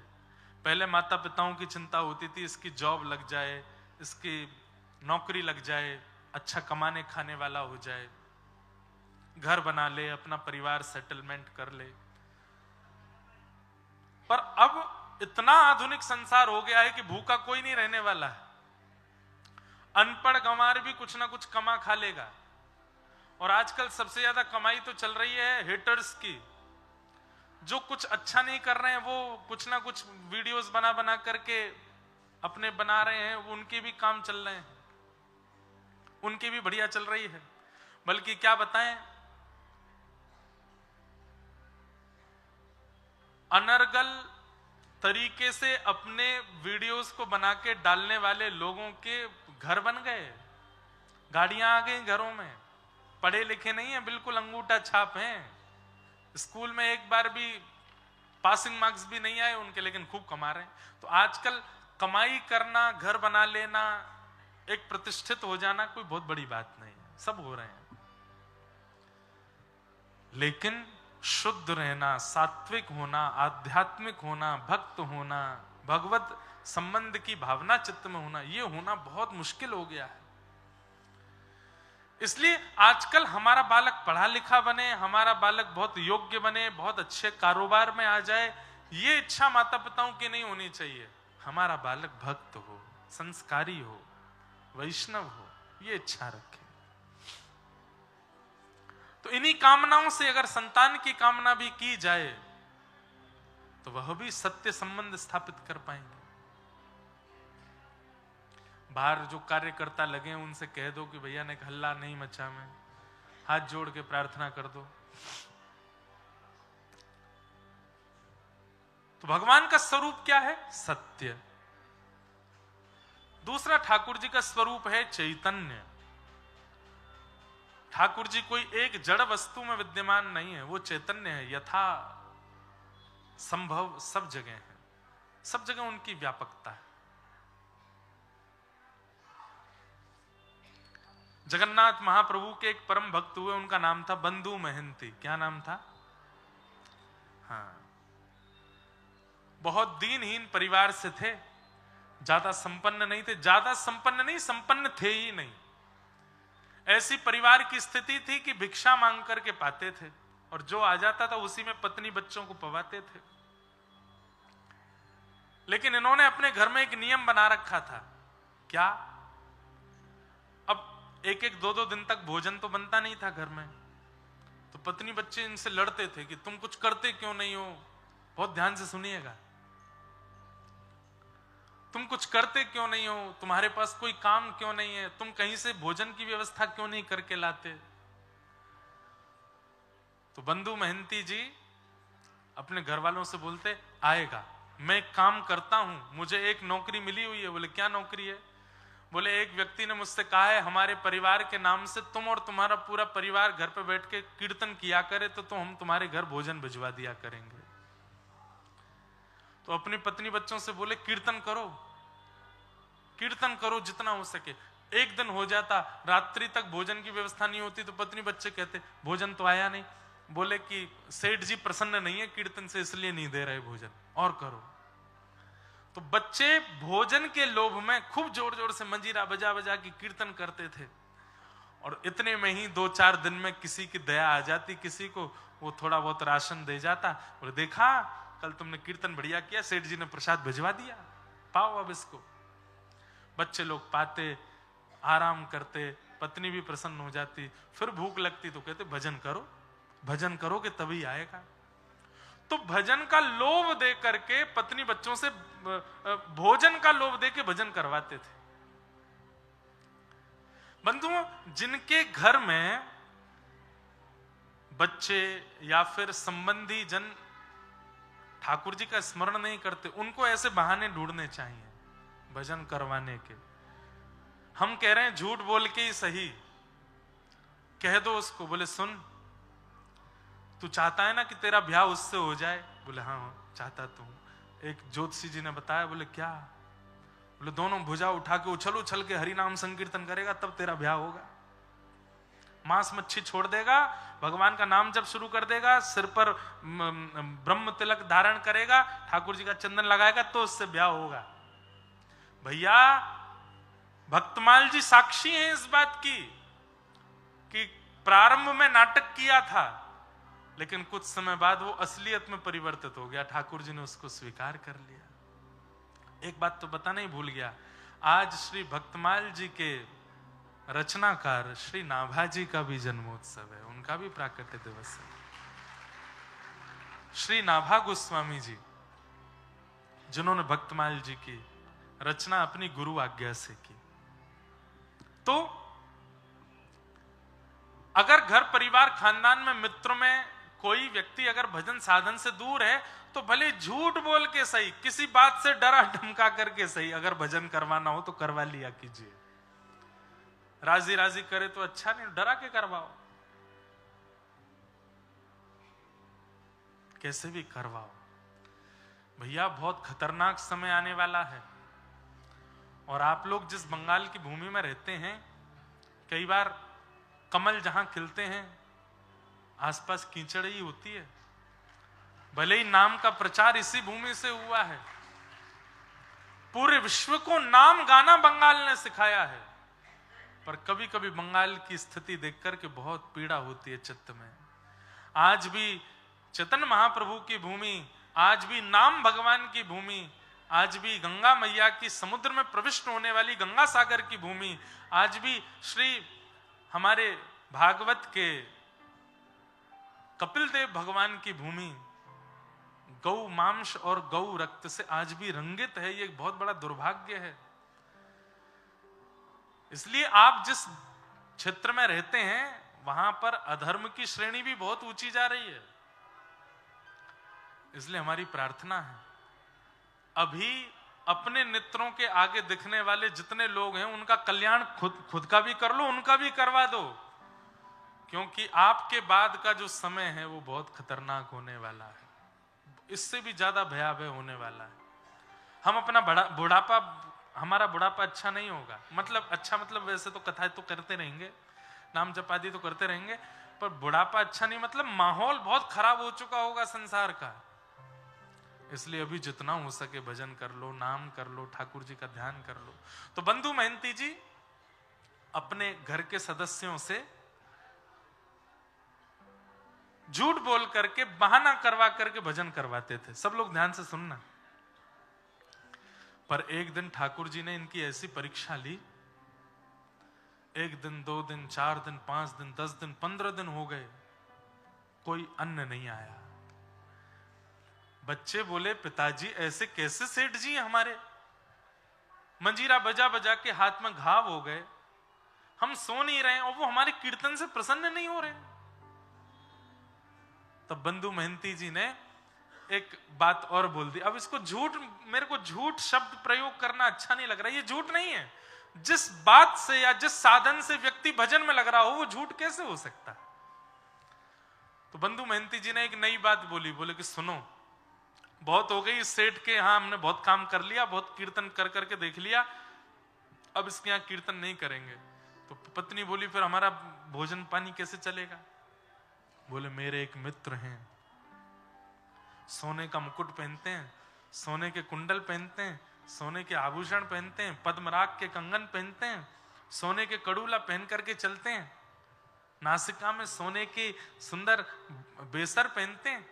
पहले माता पिताओं की चिंता होती थी इसकी जॉब लग जाए, इसकी नौकरी लग जाए, अच्छा कमाने खाने वाला हो जाए, घर बना ले, अपना परिवार सेटलमेंट कर ले। पर अब इतना आधुनिक संसार हो गया है कि भूखा कोई नहीं रहने वाला है। अनपढ़ गंवार भी कुछ ना कुछ कमा खा लेगा। और आजकल सबसे ज्यादा कमाई तो चल रही है हेटर्स की, जो कुछ अच्छा नहीं कर रहे हैं वो कुछ ना कुछ वीडियोस बना बना करके अपने बना रहे हैं, उनके भी काम चल रहे हैं, उनकी भी बढ़िया चल रही है। बल्कि क्या बताएं, अनर्गल तरीके से अपने वीडियोस को बना के डालने वाले लोगों के घर बन गए, गाड़ियां आ गई घरों में, पढ़े लिखे नहीं है, बिल्कुल अंगूठा छाप हैं, स्कूल में एक बार भी पासिंग मार्क्स भी नहीं आए उनके, लेकिन खूब कमा रहे हैं। तो आजकल कमाई करना, घर बना लेना, एक प्रतिष्ठित हो जाना कोई बहुत बड़ी बात नहीं है, सब हो रहे हैं। लेकिन शुद्ध रहना, सात्विक होना, आध्यात्मिक होना, भक्त होना, भगवत संबंध की भावना चित्त में होना, यह होना बहुत मुश्किल हो गया है। इसलिए आजकल हमारा बालक पढ़ा लिखा बने, हमारा बालक बहुत योग्य बने, बहुत अच्छे कारोबार में आ जाए, ये इच्छा माता पिताओं की नहीं होनी चाहिए। हमारा बालक भक्त हो, संस्कारी हो, वैष्णव हो, ये इच्छा रखे। तो इन्हीं कामनाओं से अगर संतान की कामना भी की जाए तो वह भी सत्य संबंध स्थापित कर पाएंगे। बाहर जो कार्यकर्ता लगे उनसे कह दो कि भैया ने हल्ला नहीं मचा, में हाथ जोड़ के प्रार्थना कर दो। तो भगवान का स्वरूप क्या है? सत्य। दूसरा ठाकुर जी का स्वरूप है चैतन्य। ठाकुर जी कोई एक जड़ वस्तु में विद्यमान नहीं है, वो चैतन्य है, यथा संभव सब जगह है, सब जगह उनकी व्यापकता है। जगन्नाथ महाप्रभु के एक परम भक्त हुए, उनका नाम था बंधु महंती। क्या नाम था? हाँ, बहुत दीनहीन परिवार से थे, ज्यादा संपन्न नहीं थे, ज्यादा संपन्न नहीं, संपन्न थे ही नहीं। ऐसी परिवार की स्थिति थी कि भिक्षा मांग करके पाते थे, और जो आ जाता था उसी में पत्नी बच्चों को पवाते थे। लेकिन इन्होंने अपने घर में एक नियम बना रखा था। क्या? अब एक एक दो दो दिन तक भोजन तो बनता नहीं था घर में, तो पत्नी बच्चे इनसे लड़ते थे कि तुम कुछ करते क्यों नहीं हो। बहुत ध्यान से सुनिएगा, तुम कुछ करते क्यों नहीं हो, तुम्हारे पास कोई काम क्यों नहीं है, तुम कहीं से भोजन की व्यवस्था क्यों नहीं करके लाते। तो बंधु महंती जी अपने घर वालों से बोलते, आएगा, मैं एक काम करता हूं, मुझे एक नौकरी मिली हुई है। बोले क्या नौकरी है? बोले एक व्यक्ति ने मुझसे कहा है हमारे परिवार के नाम से तुम और तुम्हारा पूरा परिवार घर पे बैठ के कीर्तन किया करे तो हम तुम्हारे घर भोजन भिजवा दिया करेंगे। तो अपनी पत्नी बच्चों से बोले कीर्तन करो, कीर्तन करो जितना हो सके। एक दिन हो जाता, रात्रि तक भोजन की व्यवस्था नहीं होती, तो पत्नी बच्चे कहते भोजन तो आया नहीं। बोले कि सेठ जी प्रसन्न नहीं है कीर्तन से, इसलिए नहीं दे रहे भोजन, और करो। तो बच्चे भोजन के लोभ में खूब जोर जोर से मंजीरा बजा बजा के कीर्तन करते थे, और इतने में ही 2-4 दिन में किसी की दया आ जाती, किसी को वो थोड़ा बहुत राशन दे जाता, और देखा कल तुमने कीर्तन बढ़िया किया, सेठ जी ने प्रसाद भिजवा दिया, पाओ अब इसको। बच्चे लोग पाते, आराम करते, पत्नी भी प्रसन्न हो जाती। फिर भूख लगती तो कहते भजन करोगे तभी आएगा। तो भजन का लोभ दे करके पत्नी बच्चों से भोजन का लोभ दे के भजन करवाते थे। बंधुओं, जिनके घर में बच्चे या फिर संबंधी जन ठाकुर जी का स्मरण नहीं करते, उनको ऐसे बहाने ढूंढने चाहिए भजन करवाने के। हम कह रहे हैं झूठ बोल के ही सही, कह दो उसको, बोले सुन तू चाहता है ना कि तेरा ब्याह उससे हो जाए? बोले हाँ चाहता तो हूं। एक ज्योतिषी जी ने बताया, बोले क्या? बोले दोनों भुजा उठा के उछल उछल के हरि नाम संकीर्तन करेगा तब तेरा ब्याह होगा। मांस मच्छी छोड़ देगा, भगवान का नाम जब शुरू कर देगा, सिर पर ब्रह्म तिलक धारण करेगा, ठाकुर जी का चंदन लगाएगा तो उससे ब्याह होगा। भैया भक्तमाल जी साक्षी हैं इस बात की कि प्रारंभ में नाटक किया था, लेकिन कुछ समय बाद वो असलियत में परिवर्तित हो गया, ठाकुर जी ने उसको स्वीकार कर लिया। एक बात तो बताना ही भूल गया, आज श्री भक्तमाल जी के रचनाकार श्री नाभाजी का भी जन्मोत्सव है, उनका भी प्राकट्य दिवस है। श्री नाभा गोस्वामी जी, जिन्होंने भक्तमाल जी की रचना अपनी गुरु आज्ञा से की। तो अगर घर परिवार खानदान में मित्र में कोई व्यक्ति अगर भजन साधन से दूर है, तो भले झूठ बोल के सही, किसी बात से डरा धमका करके सही, अगर भजन करवाना हो तो करवा लिया कीजिए। राजी राजी करे तो अच्छा, नहीं डरा के करवाओ, कैसे भी करवाओ। भैया बहुत खतरनाक समय आने वाला है, और आप लोग जिस बंगाल की भूमि में रहते हैं, कई बार कमल जहां खिलते हैं आसपास कीचड़ ही होती है। भले ही नाम का प्रचार इसी भूमि से हुआ है, पूरे विश्व को नाम गाना बंगाल ने सिखाया है, पर कभी कभी बंगाल की स्थिति देख करके बहुत पीड़ा होती है चित्त में। आज भी चैतन्य महाप्रभु की भूमि, आज भी नाम भगवान की भूमि, आज भी गंगा मैया की समुद्र में प्रविष्ट होने वाली गंगा सागर की भूमि, आज भी श्री हमारे भागवत के कपिल देव भगवान की भूमि गौ मांस और गौ रक्त से आज भी रंगित है। ये बहुत बड़ा दुर्भाग्य है। इसलिए आप जिस क्षेत्र में रहते हैं वहां पर अधर्म की श्रेणी भी बहुत ऊंची जा रही है। इसलिए हमारी प्रार्थना है, अभी अपने नेत्रों के आगे दिखने वाले जितने लोग हैं उनका कल्याण खुद का भी कर लो, उनका भी करवा दो, क्योंकि आपके बाद का जो समय है वो बहुत खतरनाक होने वाला है, इससे भी ज्यादा भयावह होने वाला है। हम अपना बुढ़ापा, हमारा बुढ़ापा अच्छा नहीं होगा, मतलब अच्छा मतलब वैसे तो कथाएं तो करते रहेंगे, नाम जप आदि तो करते रहेंगे, पर बुढ़ापा अच्छा नहीं मतलब माहौल बहुत खराब हो चुका होगा संसार का। इसलिए अभी जितना हो सके भजन कर लो, नाम कर लो, ठाकुर जी का ध्यान कर लो। तो बंधु महंती जी अपने घर के सदस्यों से झूठ बोल करके, बहाना करवा करके भजन करवाते थे। सब लोग ध्यान से सुनना। पर एक दिन ठाकुर जी ने इनकी ऐसी परीक्षा ली, 1 दिन 2 दिन 4 दिन 5 दिन 10 दिन 15 दिन हो गए, कोई अन्न नहीं आया। बच्चे बोले पिताजी ऐसे कैसे सेठ जी हमारे, मंजीरा बजा बजा के हाथ में घाव हो गए, हम सो नहीं रहे और वो हमारे कीर्तन से प्रसन्न नहीं हो रहे। तब बंधु महंती जी ने एक बात और बोल दी। अब इसको झूठ, मेरे को झूठ शब्द प्रयोग करना अच्छा नहीं लग रहा, ये झूठ नहीं है। जिस बात से या जिस साधन से व्यक्ति भजन में लग रहा हो वो झूठ कैसे हो सकता। तो बंधु महंती जी ने एक नई बात बोली, बोले कि सुनो बहुत हो गई इस सेठ के यहाँ, हमने बहुत काम कर लिया, बहुत कीर्तन कर करके देख लिया, अब इसके यहाँ कीर्तन नहीं करेंगे। तो पत्नी बोली फिर हमारा भोजन पानी कैसे चलेगा। बोले मेरे एक मित्र हैं, सोने का मुकुट पहनते हैं, सोने के कुंडल पहनते हैं, सोने के आभूषण पहनते हैं, पद्मराग के कंगन पहनते हैं, सोने के कड़ूला पहन करके चलते हैं, नासिका में सोने की सुंदर बेसर पहनते हैं।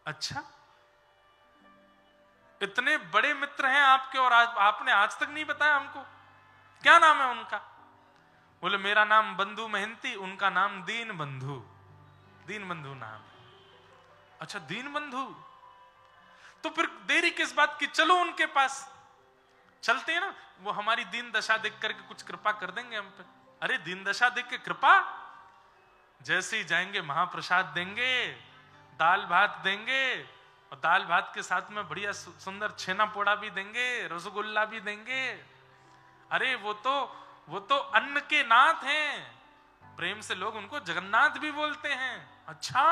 अच्छा, इतने बड़े मित्र हैं आपके और आपने आज तक नहीं बताया हमको, क्या नाम है उनका? बोले मेरा नाम बंधु महंती, उनका नाम दीन बंधु। दीन बंधु नाम है। अच्छा, दीन बंधु, तो फिर देरी किस बात की, चलो उनके पास चलते हैं ना, वो हमारी दीन दशा देख करके कुछ कृपा कर देंगे हम पे। अरे दीन दशा देख के कृपा? जैसे ही जाएंगे महाप्रसाद देंगे, दाल भात देंगे, और दाल भात के साथ में बढ़िया सुंदर छेना पोड़ा भी देंगे, रसगुल्ला भी देंगे। अरे वो तो अन्न के नाथ हैं, प्रेम से लोग उनको जगन्नाथ भी बोलते हैं। अच्छा,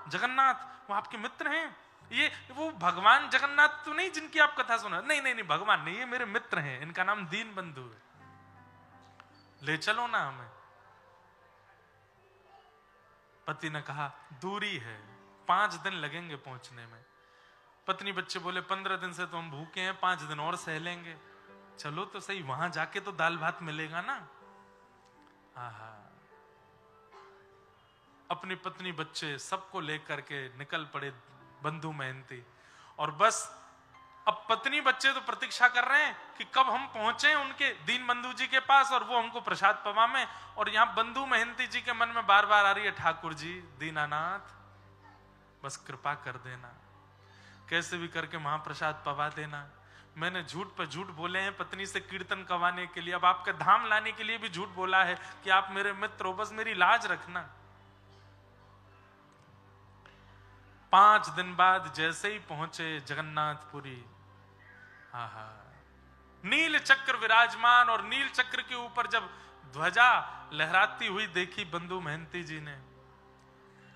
जगन्नाथ, वो आपके मित्र हैं? ये वो भगवान जगन्नाथ तो नहीं जिनकी आप कथा सुना? नहीं नहीं नहीं, भगवान नहीं, ये मेरे मित्र हैं, इनका नाम दीन बंधु है, ले चलो ना हमें। पति ने कहा दूरी है, 5 दिन लगेंगे पहुंचने में। पत्नी बच्चे बोले 15 दिन से तो हम भूखे हैं, 5 दिन और सह लेंगे। चलो तो सही, वहां जाके तो दाल भात मिलेगा ना। आहा, अपनी पत्नी बच्चे सबको लेकर के निकल पड़े बंधु महंती। और बस अब पत्नी बच्चे तो प्रतीक्षा कर रहे हैं कि कब हम पहुंचे उनके दीन बंधु जी के पास और वो हमको प्रसाद पवाएं। और यहां बंधु महंती जी के मन में बार बार आ रही है, ठाकुर जी दीनानाथ बस कृपा कर देना, कैसे भी करके महाप्रसाद पवा देना। मैंने झूठ पर झूठ बोले हैं पत्नी से कीर्तन कवाने के लिए, अब आपके धाम लाने के लिए भी झूठ बोला है कि आप मेरे मित्र हो, बस मेरी लाज रखना। 5 दिन बाद जैसे ही पहुंचे जगन्नाथपुरी, आहा, नील चक्र विराजमान, और नील चक्र के ऊपर जब ध्वजा लहराती हुई देखी बंधु महंती जी ने,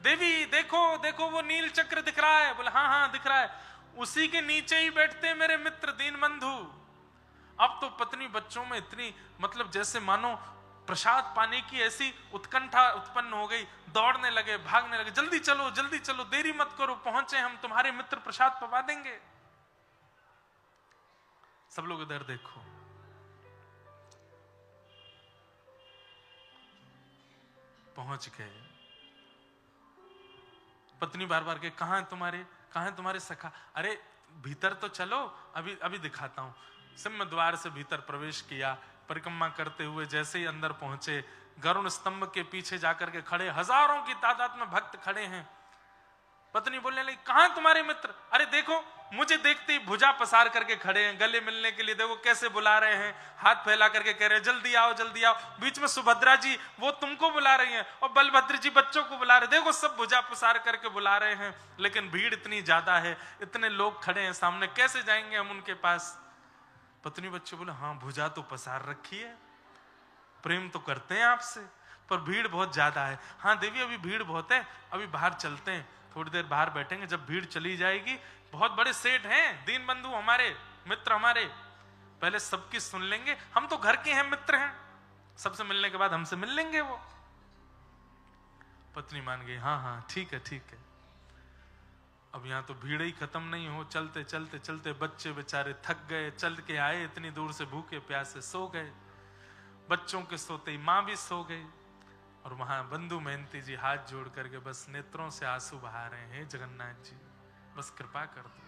देवी देखो देखो वो नील चक्र दिख रहा है। बोले हाँ हाँ दिख रहा है, उसी के नीचे ही बैठते मेरे मित्र दीन बंधु। अब तो पत्नी बच्चों में इतनी मतलब जैसे मानो प्रसाद पाने की ऐसी उत्कंठा उत्पन्न हो गई, दौड़ने लगे, भागने लगे, जल्दी चलो, देरी मत करो, पहुंचे हम, तुम्हारे मित्र प्रसाद पवा देंगे। सब लोग इधर देखो, पहुंच गए। पत्नी बार बार के कहां है तुम्हारे सखा? अरे भीतर तो चलो, अभी दिखाता हूं। सिंह द्वार से भीतर प्रवेश किया, परिक्रमा करते हुए जैसे ही अंदर पहुंचे, गरुण स्तंभ के पीछे जाकर के खड़े, हजारों की तादाद में भक्त खड़े हैं। पत्नी बोलने लगी कहां तुम्हारे मित्र? अरे देखो, मुझे देखते ही भुजा पसार करके खड़े हैं, गले मिलने के लिए देखो कैसे बुला रहे हैं, हाथ फैला करके कह रहे हैं जल्दी आओ जल्दी आओ। बीच में सुभद्रा जी वो तुमको बुला रही हैं, और बलभद्र जी बच्चों को बुला रहे, देखो सब भुजा पसार करके बुला रहे हैं, लेकिन भीड़ इतनी ज्यादा है, इतने लोग खड़े हैं सामने, कैसे जाएंगे हम उनके पास? पत्नी बच्चे बोले हाँ भुजा तो पसार रखी है, प्रेम तो करते हैं आपसे, पर भीड़ बहुत ज्यादा है। हाँ देवी अभी भीड़ बहुत है, अभी बाहर चलते हैं, थोड़ी देर बाहर बैठेंगे, जब भीड़ चली जाएगी, बहुत बड़े सेठ हैं दीन बंधु हमारे, मित्र हमारे, पहले सबकी सुन लेंगे, हम तो घर के हैं, मित्र हैं, सबसे मिलने के बाद हमसे मिल लेंगे वो। पत्नी मान गई, हाँ हाँ ठीक है। अब यहाँ तो भीड़ ही खत्म नहीं हो, चलते चलते चलते बच्चे बेचारे थक गए, चल के आए इतनी दूर से, भूखे प्यासे सो गए, बच्चों के सोते ही माँ भी सो गई। और वहां बंधु महंती जी हाथ जोड़ करके बस नेत्रों से आंसू बहा रहे हैं, जगन्नाथ जी बस कृपा कर दो,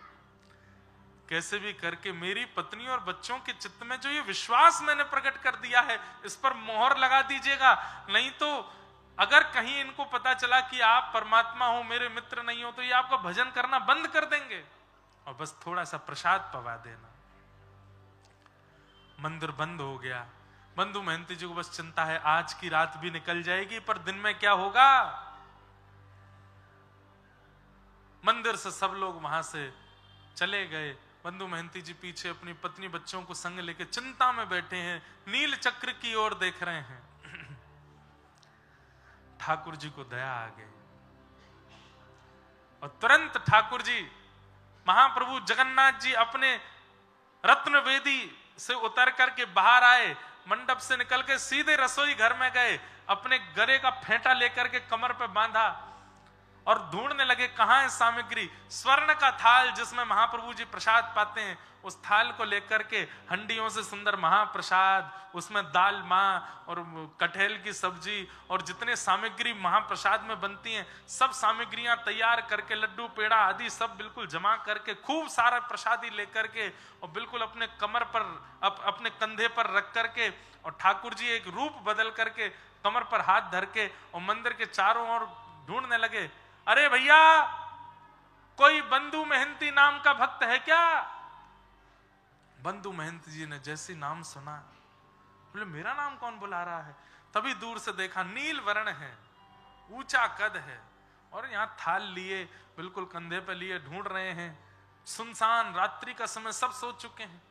कैसे भी करके मेरी पत्नी और बच्चों के चित्त में जो ये विश्वास मैंने प्रकट कर दिया है, इस पर मोहर लगा दीजिएगा, नहीं तो अगर कहीं इनको पता चला कि आप परमात्मा हो, मेरे मित्र नहीं हो, तो ये आपका भजन करना बंद कर देंगे, और बस थोड़ा सा प्रसाद पवा देना। मंदिर बंद हो गया। बंधु महंती जी को बस चिंता है आज की रात भी निकल जाएगी, पर दिन में क्या होगा। मंदिर से सब लोग वहां से चले गए, बंधु महंती जी पीछे अपनी पत्नी बच्चों को संग लेके चिंता में बैठे हैं, नील चक्र की ओर देख रहे हैं। ठाकुर जी को दया आ गई, और तुरंत ठाकुर जी महाप्रभु जगन्नाथ जी अपने रत्न वेदी से उतर करके बाहर आए, मंडप से निकल के सीधे रसोई घर में गए, अपने गले का फेंटा लेकर के कमर पे बांधा और ढूंढने लगे कहां है सामग्री। स्वर्ण का थाल जिसमें महाप्रभु जी प्रसाद पाते हैं, उस थाल को लेकर के हंडियों से सुंदर महाप्रसाद, उसमें दाल मां और कटहल की सब्जी और जितने सामग्री महाप्रसाद में बनती हैं, सब सामग्रियां तैयार करके, लड्डू पेड़ा आदि सब बिल्कुल जमा करके, खूब सारा प्रसादी लेकर के और बिल्कुल अपने कमर पर अपने कंधे पर रख करके, और ठाकुर जी एक रूप बदल करके कमर पर हाथ धर के और मंदिर के चारों ओर ढूंढने लगे, अरे भैया कोई बंधु महंती नाम का भक्त है क्या? बंधु महंत जी ने जैसे नाम सुना, बोले मेरा नाम कौन बुला रहा है? तभी दूर से देखा, नील वर्ण है, ऊंचा कद है और यहां थाल लिए बिल्कुल कंधे पे लिए ढूंढ रहे हैं। सुनसान रात्रि का समय, सब सो चुके हैं।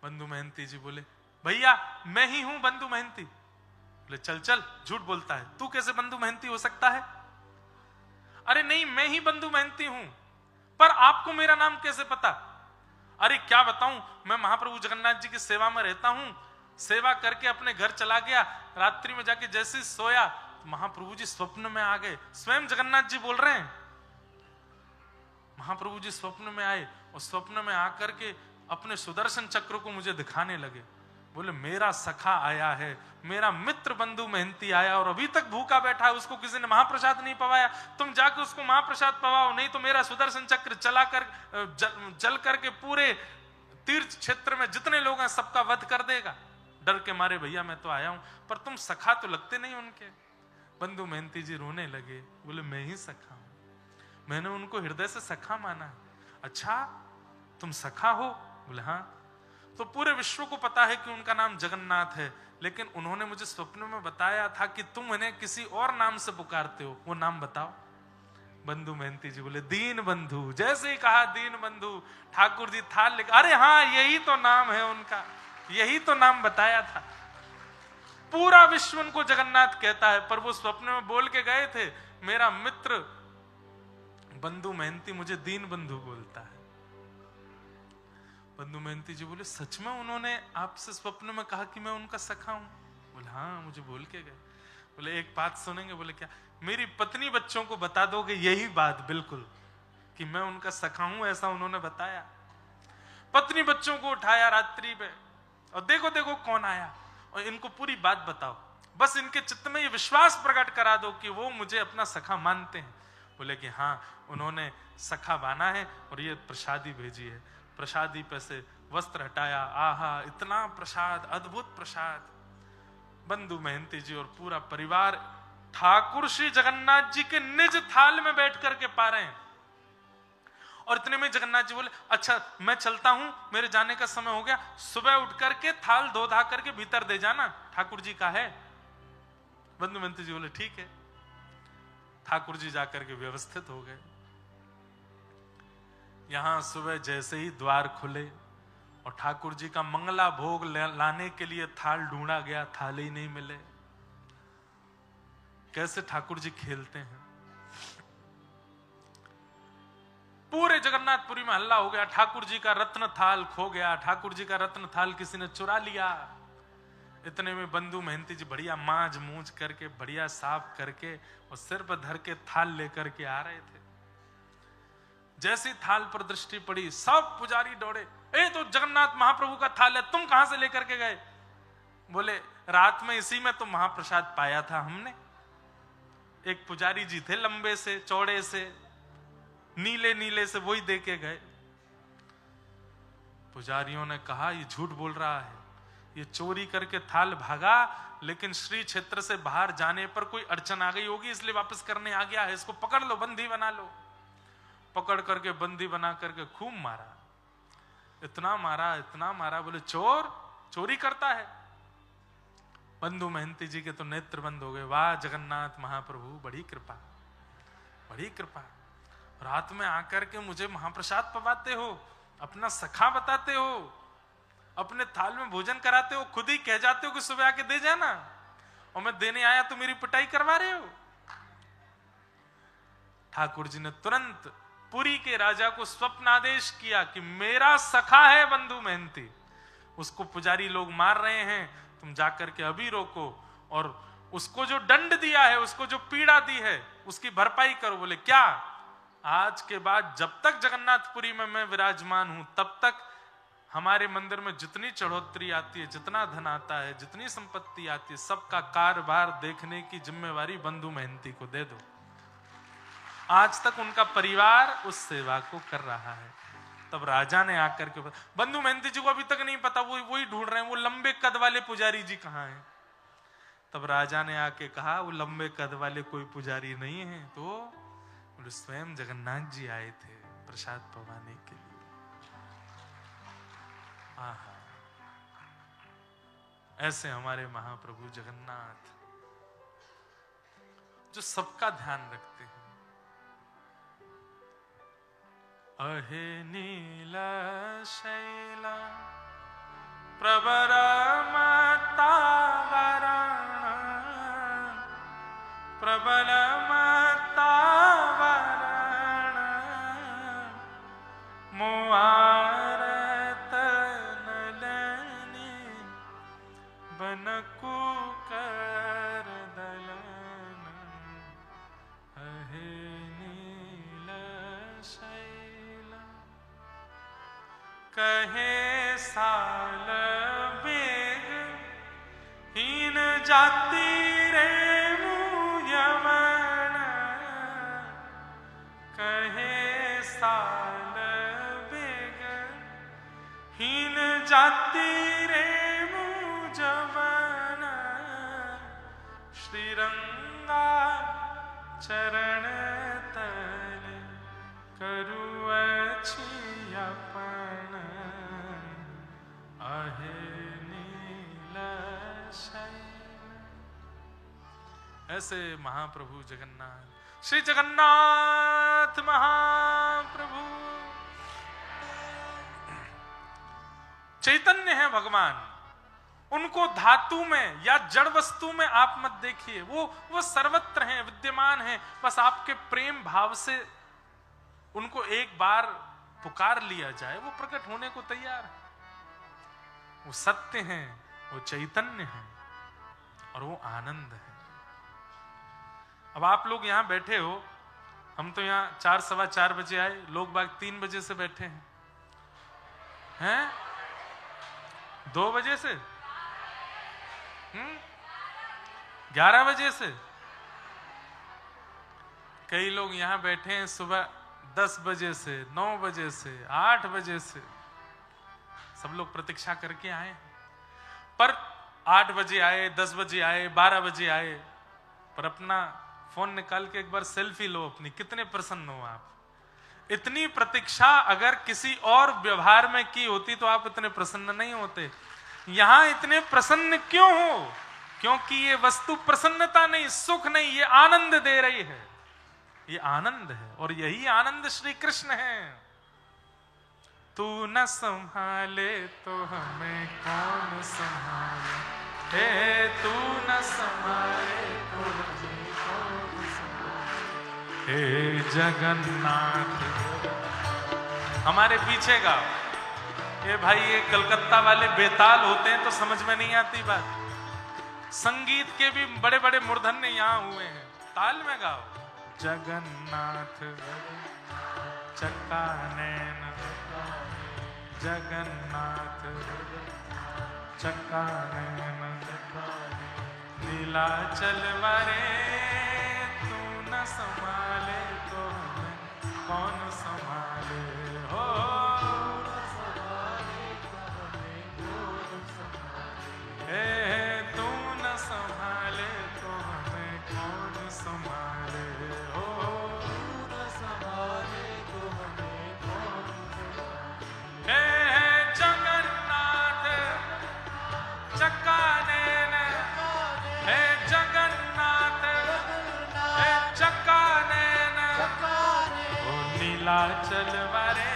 बंधु महंती जी बोले, भैया मैं ही हूं बंधु महंती। बोले चल चल, झूठ बोलता है, तू कैसे बंधु महंती हो सकता है? अरे नहीं, मैं ही बंधु महंती हूं, पर आपको मेरा नाम कैसे पता? अरे क्या बताऊं, मैं महाप्रभु जगन्नाथ जी की सेवा में रहता हूं, सेवा करके अपने घर चला गया, रात्रि में जाके जैसे सोया तो महाप्रभु जी स्वप्न में आ गए। स्वयं जगन्नाथ जी बोल रहे हैं, महाप्रभु जी स्वप्न में आए और स्वप्न में आकर के अपने सुदर्शन चक्र को मुझे दिखाने लगे। बोले मेरा सखा आया है, मेरा मित्र बंधु महंती आया और अभी तक भूखा बैठा है, उसको किसी ने महाप्रसाद नहीं पवाया, तुम जाके उसको महाप्रसाद पवाओ, नहीं तो मेरा सुदर्शन चक्र चला कर जल करके पूरे तीर्थ क्षेत्र में जितने लोग हैं सबका वध कर देगा। डर के मारे भैया मैं तो आया हूं, पर तुम सखा तो लगते नहीं उनके। बंधु महंती जी रोने लगे, बोले मैं ही सखा हूं, मैंने उनको हृदय से सखा माना। अच्छा तुम सखा हो? बोले हाँ। तो पूरे विश्व को पता है कि उनका नाम जगन्नाथ है, लेकिन उन्होंने मुझे स्वप्न में बताया था कि तुम इन्हें किसी और नाम से पुकारते हो, वो नाम बताओ। बंधु महंती जी बोले दीन बंधु। जैसे ही कहा दीन बंधु, ठाकुर जी थाल लेकर, अरे हाँ यही तो नाम है उनका, यही तो नाम बताया था। पूरा विश्व उनको जगन्नाथ कहता है, पर वो स्वप्न में बोल के गए थे, मेरा मित्र बंधु महंती मुझे दीन बंधु बोलता है। बंधु महंती जी बोले सच में उन्होंने आपसे स्वप्न में कहा कि मैं उनका सखा हूं? बोले हाँ मुझे बोल के गए। बोले एक बात सुनेंगे? बोले क्या? मेरी पत्नी बच्चों को बता दोगे यही बात बिल्कुल कि मैं उनका सखा हूं, ऐसा उन्होंने बताया। पत्नी बच्चों को उठाया रात्रि में और देखो देखो कौन आया, और इनको पूरी बात बताओ, बस इनके चित्त में ये विश्वास प्रकट करा दो कि वो मुझे अपना सखा मानते हैं। बोले कि हाँ उन्होंने सखा माना है और ये प्रसादी भेजी है। प्रसादी पे से वस्त्र हटाया, आहा इतना प्रसाद, अद्भुत प्रसाद। बंधु महंती जी और पूरा परिवार ठाकुर श्री जगन्नाथ जी के निज थाल में बैठ करके पा रहे हैं। और इतने में जगन्नाथ जी बोले अच्छा मैं चलता हूं, मेरे जाने का समय हो गया, सुबह उठ करके थाल धो धा करके भीतर दे जाना, ठाकुर जी का है। बंधु महंती जी बोले ठीक है। ठाकुर जी जाकर के व्यवस्थित हो गए। यहां सुबह जैसे ही द्वार खुले और ठाकुर जी का मंगला भोग लाने के लिए थाल ढूंढा गया, थाल ही नहीं मिले। कैसे ठाकुर जी खेलते हैं। पूरे जगन्नाथपुरी में हल्ला हो गया, ठाकुर जी का रत्न थाल खो गया, ठाकुर जी का रत्न थाल किसी ने चुरा लिया। इतने में बंधु महंती जी बढ़िया मांज मूंज करके, बढ़िया साफ करके और सिर पर धर के थाल लेकर के आ रहे थे। जैसी थाल पर दृष्टि पड़ी, सब पुजारी दौड़े, ए तो जगन्नाथ महाप्रभु का थाल है, तुम कहां से लेकर के गए? बोले रात में इसी में तो महाप्रसाद पाया था हमने। एक पुजारी जी थे लंबे से चौड़े से, नीले नीले से, वही दे के गए। पुजारियों ने कहा ये झूठ बोल रहा है, ये चोरी करके थाल भागा, लेकिन श्री क्षेत्र से बाहर जाने पर कोई अड़चन आ गई होगी इसलिए वापस करने आ गया है, इसको पकड़ लो, बंदी बना लो। पकड़ करके बंदी बना करके खूब मारा, इतना मारा इतना मारा। बोले चोर चोरी करता है। बंधु महंती जी के तो नेत्र बंद हो गए। वाह जगन्नाथ महाप्रभु, बड़ी कृपा, बड़ी कृपा। रात में आकर के मुझे महाप्रसाद पवाते हो, अपना सखा बताते हो, अपने थाल में भोजन कराते हो, खुद ही कह जाते हो कि सुबह आके दे जाना, और मैं देने आया तो मेरी पिटाई करवा रहे हो। ठाकुर जी ने तुरंत पुरी के राजा को स्वप्न आदेश किया कि मेरा सखा है बंधु महंती, उसको पुजारी लोग मार रहे हैं, तुम जाकर के अभी रोको और उसको जो दंड दिया है, उसको जो पीड़ा दी है, उसकी भरपाई करो। बोले क्या? आज के बाद जब तक जगन्नाथपुरी में मैं विराजमान हूं तब तक हमारे मंदिर में जितनी चढ़ोतरी आती है, जितना धन आता है, जितनी संपत्ति आती है, सबका कारोबार देखने की जिम्मेवारी बंधु मेहनती को दे दो। आज तक उनका परिवार उस सेवा को कर रहा है। तब राजा ने आकर के, बंधु मेहनती जी को अभी तक नहीं पता, वो वही ढूंढ रहे हैं वो लंबे कद वाले पुजारी जी कहाँ हैं। तब राजा ने आके कहा वो लंबे कद वाले कोई पुजारी नहीं है, तो स्वयं जगन्नाथ जी आए थे प्रसाद पवाने के लिए। आहा, ऐसे हमारे महाप्रभु जगन्नाथ जो सबका ध्यान रखते हैं। अहे नीला शैला प्रवर मतावरण प्रबल मतावरण मुआरत नलनी बनकु कर दलन अहे नील शैला कहे साल बेग हीन जाति रे मुयमन कहे साल बेग हीन जाति रे मुजमन श्रीरंगा चरण तल करु अपन अहे नील शैला। ऐसे महाप्रभु जगन्नाथ, श्री जगन्नाथ महाप्रभु चैतन्य है भगवान। उनको धातु में या जड़ वस्तु में आप मत देखिए, वो सर्वत्र हैं, विद्यमान हैं। बस आपके प्रेम भाव से उनको एक बार पुकार लिया जाए, वो प्रकट होने को तैयार है। वो सत्य हैं, वो चैतन्य हैं और वो आनंद है। अब आप लोग यहां बैठे हो, हम तो यहां 4 सवा 4 बजे आए, लोग बाग 3 बजे से बैठे हैं 2 बजे से 11 बजे से। कई लोग यहां बैठे हैं सुबह 10 बजे से, 9 बजे से, 8 बजे से। सब लोग प्रतीक्षा करके आए, पर 8 बजे आए, 10 बजे आए, 12 बजे आए, पर अपना फोन निकाल के एक बार सेल्फी लो अपनी, कितने प्रसन्न हो आप। इतनी प्रतीक्षा अगर किसी और व्यवहार में की होती तो आप इतने प्रसन्न नहीं होते। यहां इतने प्रसन्न क्यों हो? क्योंकि ये वस्तु प्रसन्नता नहीं, सुख नहीं, ये आनंद दे रही है। ये आनंद है और यही आनंद श्री कृष्ण है। तू न संभाले तो हमें कौन संभाले, हे तू न संभाले तो हमें कौन संभाले, हे जगन्नाथ। हमारे पीछे का ये भाई, ये कलकत्ता वाले बेताल होते हैं तो समझ में नहीं आती बात। संगीत के भी बड़े बड़े मूर्धन्य यहाँ हुए हैं, ताल में गाओ। जगन्नाथ चक्का नैन, जगन्नाथ चक्का नैन, नीलाचल वारे तू न संभाले तो हमें कौन संभाले, हो तू न संभाले तो हमें कौन संभाले, हो संभाले तो हमें कौन संभाले, हे जगन्नाथ चक्का नैन, हे जगन्नाथ हे चक्का नैन, ओ नीलाचल वारे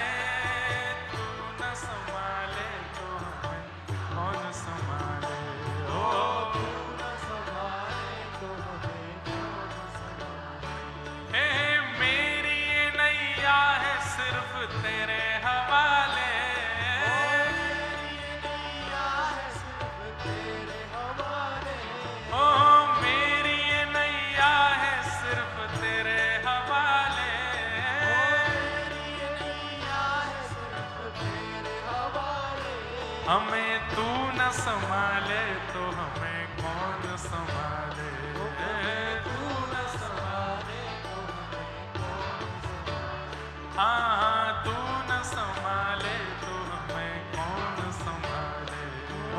संभाले तो हमें कौन संभाले, तू न संभाले तो हमें कौन संभाले। हाँ तू न संभाले तो हमें कौन संभाले, ओ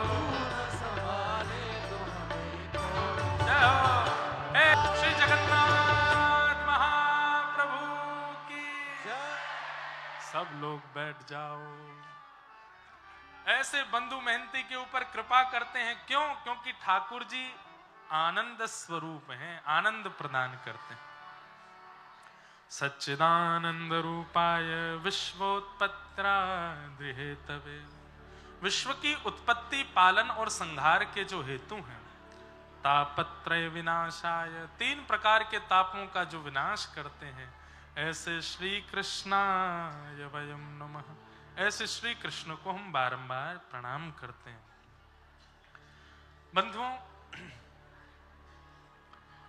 तू न संभाले तो हमें कौन जय हो हे श्री जगन्नाथ महाप्रभु की। संभाले। सब लोग बैठ जाओ। ऐसे बंधु मेहनती के ऊपर कृपा करते हैं, क्यों? क्योंकि ठाकुर जी आनंद स्वरूप हैं, आनंद प्रदान करते हैं। सच्चिदानंद रूपाय विश्वोत्पत्त्यादिहेतवे, विश्व की उत्पत्ति, पालन और संहार के जो हेतु हैं। तापत्रय विनाशाय, 3 प्रकार के तापों का जो विनाश करते हैं, ऐसे श्री कृष्णाय वयं नमः, ऐसे श्री कृष्ण को हम बारंबार प्रणाम करते हैं। बंधुओं,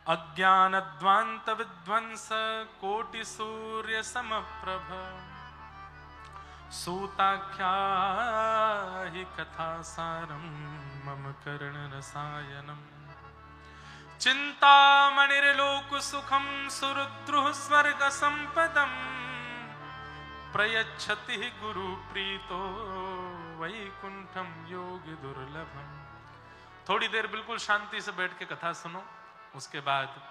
अज्ञानध्वांत विध्वंस कोटि सूर्य समप्रभ, सूताख्या हि कथा सारम मम कर्ण रसायनम, चिंतामणिर्लोक सुखम सुरुद्रुः स्वर्ग संपदम, प्रयच्छति गुरु प्रीतो वैकुंठम योगी दुर्लभम। थोड़ी देर बिल्कुल शांति से बैठ के कथा सुनो, उसके बाद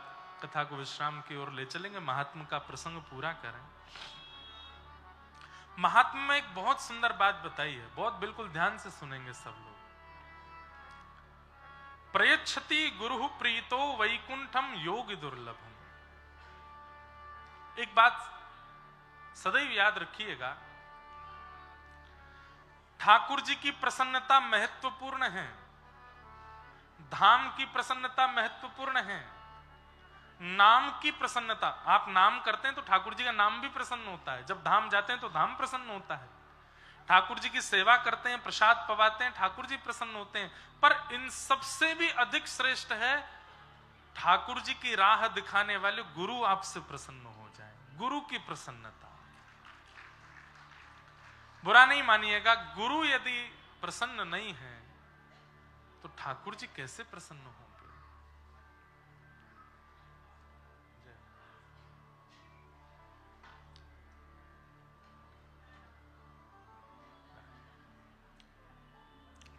कथा को विश्राम की ओर ले चलेंगे, महात्मा का प्रसंग पूरा करें। महात्मा में एक बहुत सुंदर बात बताई है, बहुत बिल्कुल ध्यान से सुनेंगे सब लोग। प्रयच्छति गुरु प्रीतो वैकुंठम योगी दुर्लभम। एक बात सदैव याद रखिएगा, ठाकुर जी की प्रसन्नता महत्वपूर्ण है, धाम की प्रसन्नता महत्वपूर्ण है, नाम की प्रसन्नता। आप नाम करते हैं तो ठाकुर जी का नाम भी प्रसन्न होता है, जब धाम जाते हैं तो धाम प्रसन्न होता है। ठाकुर जी की सेवा करते हैं, प्रसाद पवाते हैं, ठाकुर जी प्रसन्न होते हैं। पर इन सबसे भी अधिक श्रेष्ठ है ठाकुर जी की राह दिखाने वाले गुरु आपसे प्रसन्न हो जाए, गुरु की प्रसन्नता। बुरा नहीं मानिएगा, गुरु यदि प्रसन्न नहीं है तो ठाकुर जी कैसे प्रसन्न होंगे?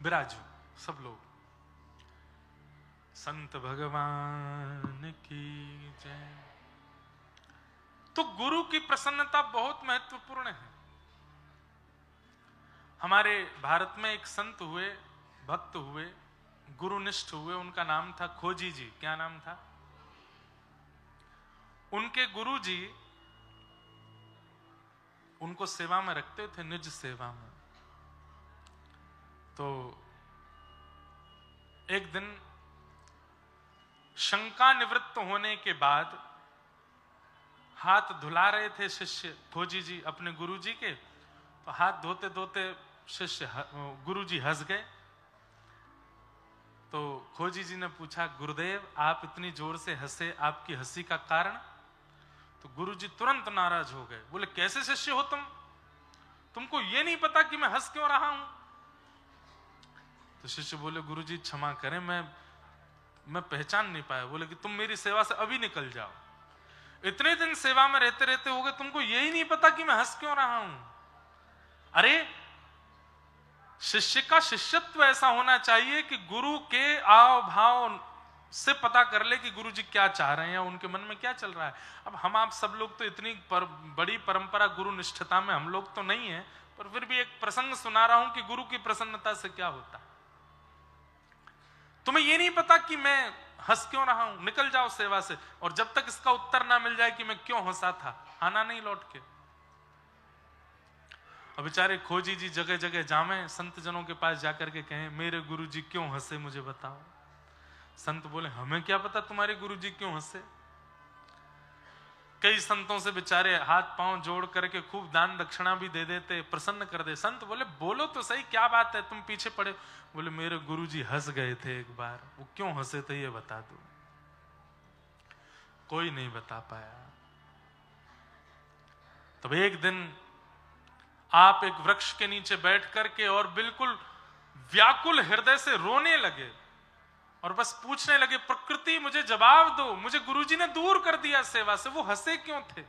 विराजो सब लोग। संत भगवान की जय। तो गुरु की प्रसन्नता बहुत महत्वपूर्ण है। हमारे भारत में एक संत हुए, भक्त हुए, गुरुनिष्ठ हुए, उनका नाम था खोजी जी। क्या नाम था? उनके गुरु जी उनको सेवा में रखते थे, निज सेवा में। तो एक दिन शंका निवृत्त होने के बाद हाथ धुला रहे थे शिष्य खोजी जी अपने गुरु जी के, तो हाथ धोते धोते शिष्य गुरु जी हंस गए। तो खोजी जी ने पूछा, गुरुदेव आप इतनी जोर से हंसे, आपकी हंसी का कारण? तो गुरु जी तुरंत नाराज हो गए, बोले कैसे शिष्य हो तुम, तुमको ये नहीं पता कि मैं हंस क्यों रहा हूं? तो शिष्य बोले, गुरु जी क्षमा करें, मैं पहचान नहीं पाया। बोले कि तुम मेरी सेवा से अभी निकल जाओ, इतने दिन सेवा में रहते रहते हो गए, तुमको यही नहीं पता कि मैं हंस क्यों रहा हूं? अरे शिष्य का शिष्यत्व ऐसा होना चाहिए कि गुरु के आव भाव से पता कर ले कि गुरु जी क्या चाह रहे हैं, उनके मन में क्या चल रहा है। अब हम आप सब लोग तो इतनी बड़ी परंपरा गुरु निष्ठता में हम लोग तो नहीं है, पर फिर भी एक प्रसंग सुना रहा हूं कि गुरु की प्रसन्नता से क्या होता है। तुम्हें ये नहीं पता कि मैं हंस क्यों रहा हूं, निकल जाओ सेवा से। और जब तक इसका उत्तर ना मिल जाए कि मैं क्यों हंसा था, आना नहीं लौट के। अब बेचारे खोजी जी जगह जगह जामे, संत जनों के पास जाकर के कहें, मेरे गुरु जी क्यों हंसे, मुझे बताओ। संत बोले, हमें क्या पता तुम्हारे गुरु जी क्यों हंसे। कई संतों से बेचारे हाथ पांव जोड़ करके खूब दान दक्षिणा भी दे देते, प्रसन्न कर दे। संत बोले, बोलो तो सही क्या बात है, तुम पीछे पड़े। बोले, मेरे गुरुजी हंस गए थे एक बार, वो क्यों हंसे थे ये बता दो। कोई नहीं बता पाया। तब एक दिन आप एक वृक्ष के नीचे बैठ करके और बिल्कुल व्याकुल हृदय से रोने लगे और बस पूछने लगे, प्रकृति मुझे जवाब दो, मुझे गुरुजी ने दूर कर दिया सेवा से। वो हंसे क्यों थे?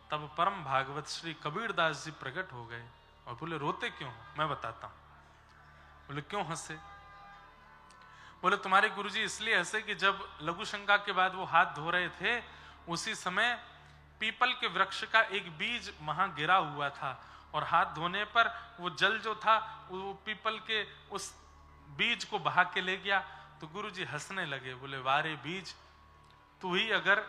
तब परम भागवत श्री कबीरदास जी प्रकट हो गए और बोले, रोते क्यों हो? मैं बताता हूं। बोले, क्यों हंसे? बोले, तुम्हारे गुरुजी इसलिए हंसे कि जब लघु शंका के बाद वो हाथ धो रहे थे, उसी समय पीपल के वृक्ष का एक बीज वहां गिरा हुआ था और हाथ धोने पर वो जल जो था वो पीपल के उस बीज को बहा के ले गया। तो गुरुजी हंसने लगे, बोले, वारे बीज, तू ही अगर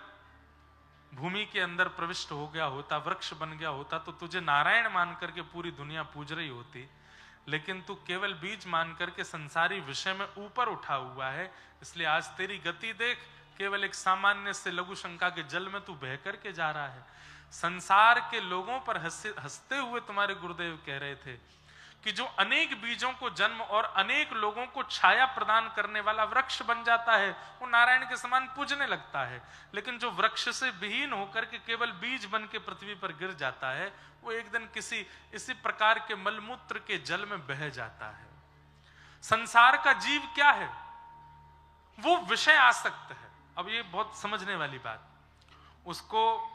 भूमि के अंदर प्रविष्ट हो गया होता, वृक्ष बन गया होता, तो तुझे नारायण मान करके पूरी दुनिया पूज रही होती, लेकिन तू केवल बीज मान करके संसारी विषय में ऊपर उठा हुआ है, इसलिए आज तेरी गति देख, केवल एक सामान्य से लघु शंका के जल में तू बह करके जा रहा है। संसार के लोगों पर हंसते हुए तुम्हारे गुरुदेव कह रहे थे कि जो अनेक बीजों को जन्म और अनेक लोगों को छाया प्रदान करने वाला वृक्ष बन जाता है, वो नारायण के समान पूजने लगता है, लेकिन जो वृक्ष से विहीन होकर के केवल बीज बन के पृथ्वी पर गिर जाता है, वो एक दिन किसी इसी प्रकार के मलमूत्र के जल में बह जाता है। संसार का जीव क्या है? वो विषय आसक्त है। अब ये बहुत समझने वाली बात, उसको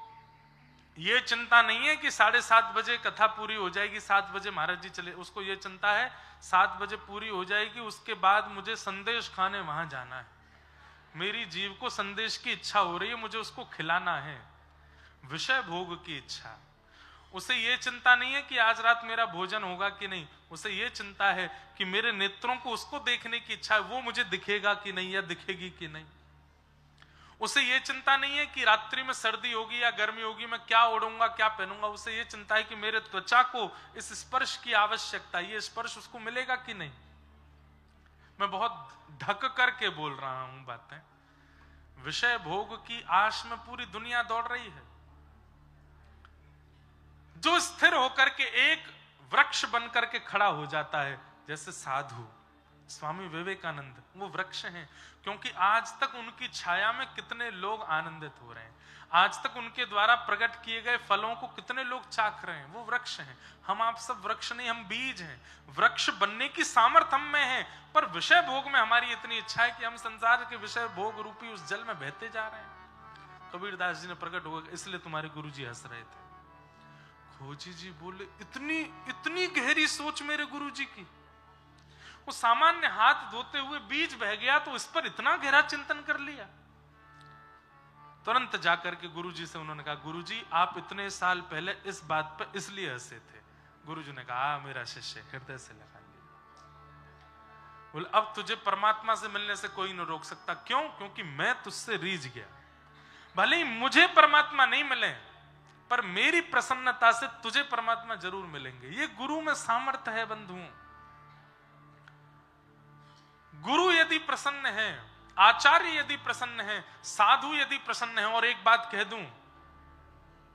ये चिंता नहीं है कि 7:30 बजे कथा पूरी हो जाएगी, 7 बजे महाराज जी चले, उसको ये चिंता है 7 बजे पूरी हो जाएगी, उसके बाद मुझे संदेश खाने वहां जाना है, मेरी जीव को संदेश की इच्छा हो रही है, मुझे उसको खिलाना है, विषय भोग की इच्छा। उसे ये चिंता नहीं है कि आज रात मेरा भोजन होगा कि नहीं, उसे ये चिंता है कि मेरे नेत्रों को उसको देखने की इच्छा है, वो मुझे दिखेगा कि नहीं या दिखेगी कि नहीं। उसे ये चिंता नहीं है कि रात्रि में सर्दी होगी या गर्मी होगी, मैं क्या ओढ़ूंगा क्या पहनूंगा, उसे ये चिंता है कि मेरे त्वचा को इस स्पर्श की आवश्यकता, ये स्पर्श उसको मिलेगा कि नहीं। मैं बहुत ढक करके बोल रहा हूं बातें। विषय भोग की आश में पूरी दुनिया दौड़ रही है। जो स्थिर होकर के एक वृक्ष बनकर के खड़ा हो जाता है, जैसे साधु स्वामी विवेकानंद, वो वृक्ष हैं, क्योंकि आज तक उनकी छाया में कितने लोग आनंदित हो रहे हैं, आज तक उनके द्वारा प्रकट किए गए फलों को कितने लोग चाख रहे हैं, वो वृक्ष हैं। हम आप सब वृक्ष नहीं, हम बीज हैं। वृक्ष बनने की सामर्थ्य हम में है, पर विषय भोग में हमारी इतनी इच्छा है कि हम संसार के विषय भोग रूपी उस जल में बहते जा रहे हैं। कबीरदास जी ने प्रकट हो गया, इसलिए तुम्हारे गुरु जी हंस रहे थे। खोजी जी बोले, इतनी इतनी गहरी सोच मेरे गुरु जी की। वो सामान्य हाथ धोते हुए बीज बह गया तो इस पर इतना गहरा चिंतन कर लिया। तुरंत जाकर के गुरुजी से उन्होंने कहा, गुरुजी आप इतने साल पहले इस बात पर इसलिए हंसे थे। गुरुजी ने कहा, मेरा शिष्य, हृदय से लगा लिया। बोले, अब तुझे परमात्मा से मिलने से कोई न रोक सकता। क्यों? क्योंकि मैं तुझसे रीझ गया। भले ही मुझे परमात्मा नहीं मिले, पर मेरी प्रसन्नता से तुझे परमात्मा जरूर मिलेंगे। ये गुरु में सामर्थ्य है बंधुओं। गुरु यदि प्रसन्न है, आचार्य यदि प्रसन्न है, साधु यदि प्रसन्न है, और एक बात कह दूं,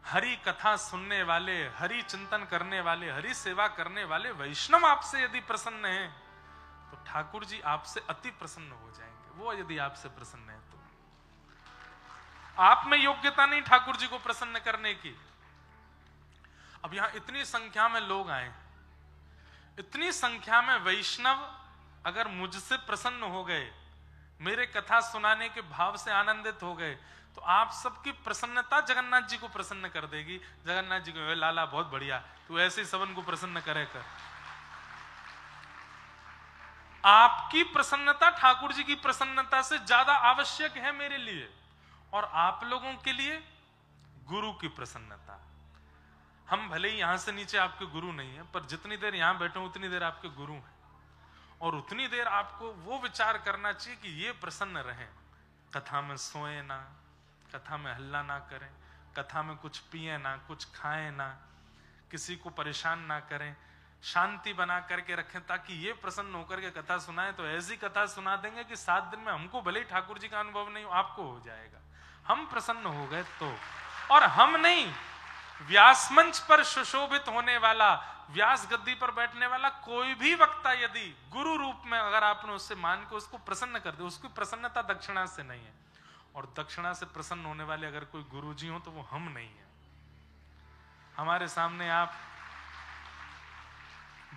हरि कथा सुनने वाले, हरि चिंतन करने वाले, हरि सेवा करने वाले वैष्णव आपसे यदि प्रसन्न हैं, तो ठाकुर जी आपसे अति प्रसन्न हो जाएंगे। वो यदि आपसे प्रसन्न है तो आप में योग्यता नहीं ठाकुर जी को प्रसन्न करने की। अब यहां इतनी संख्या में लोग आए, इतनी संख्या में वैष्णव अगर मुझसे प्रसन्न हो गए, मेरे कथा सुनाने के भाव से आनंदित हो गए, तो आप सबकी प्रसन्नता जगन्नाथ जी को प्रसन्न कर देगी। जगन्नाथ जी को, लाला बहुत बढ़िया, तू ऐसे ही सबन को प्रसन्न करे कर। आपकी प्रसन्नता ठाकुर जी की प्रसन्नता से ज्यादा आवश्यक है मेरे लिए, और आप लोगों के लिए गुरु की प्रसन्नता। हम भले ही यहां से नीचे आपके गुरु नहीं है, पर जितनी देर यहां बैठे उतनी देर आपके गुरु हैं, और उतनी देर आपको वो विचार करना चाहिए कि ये प्रसन्न रहें। कथा में सोए ना, कथा में हल्ला ना करें, कथा में कुछ पिए ना, कुछ खाएं ना, किसी को परेशान ना करें, शांति बना करके रखें, ताकि ये प्रसन्न होकर के कथा सुनाएं तो ऐसी कथा सुना देंगे कि 7 दिन में हमको भले ही ठाकुर जी का अनुभव नहीं हो, आपको हो जाएगा। हम प्रसन्न हो गए तो, और हम नहीं, व्यास मंच पर सुशोभित होने वाला, व्यास गद्दी पर बैठने वाला कोई भी वक्ता यदि गुरु रूप में अगर आपने उससे मान के उसको प्रसन्न कर दे, उसकी प्रसन्नता दक्षिणा से नहीं है, और दक्षिणा से प्रसन्न होने वाले अगर कोई गुरु जी हो तो वो हम नहीं है। हमारे सामने आप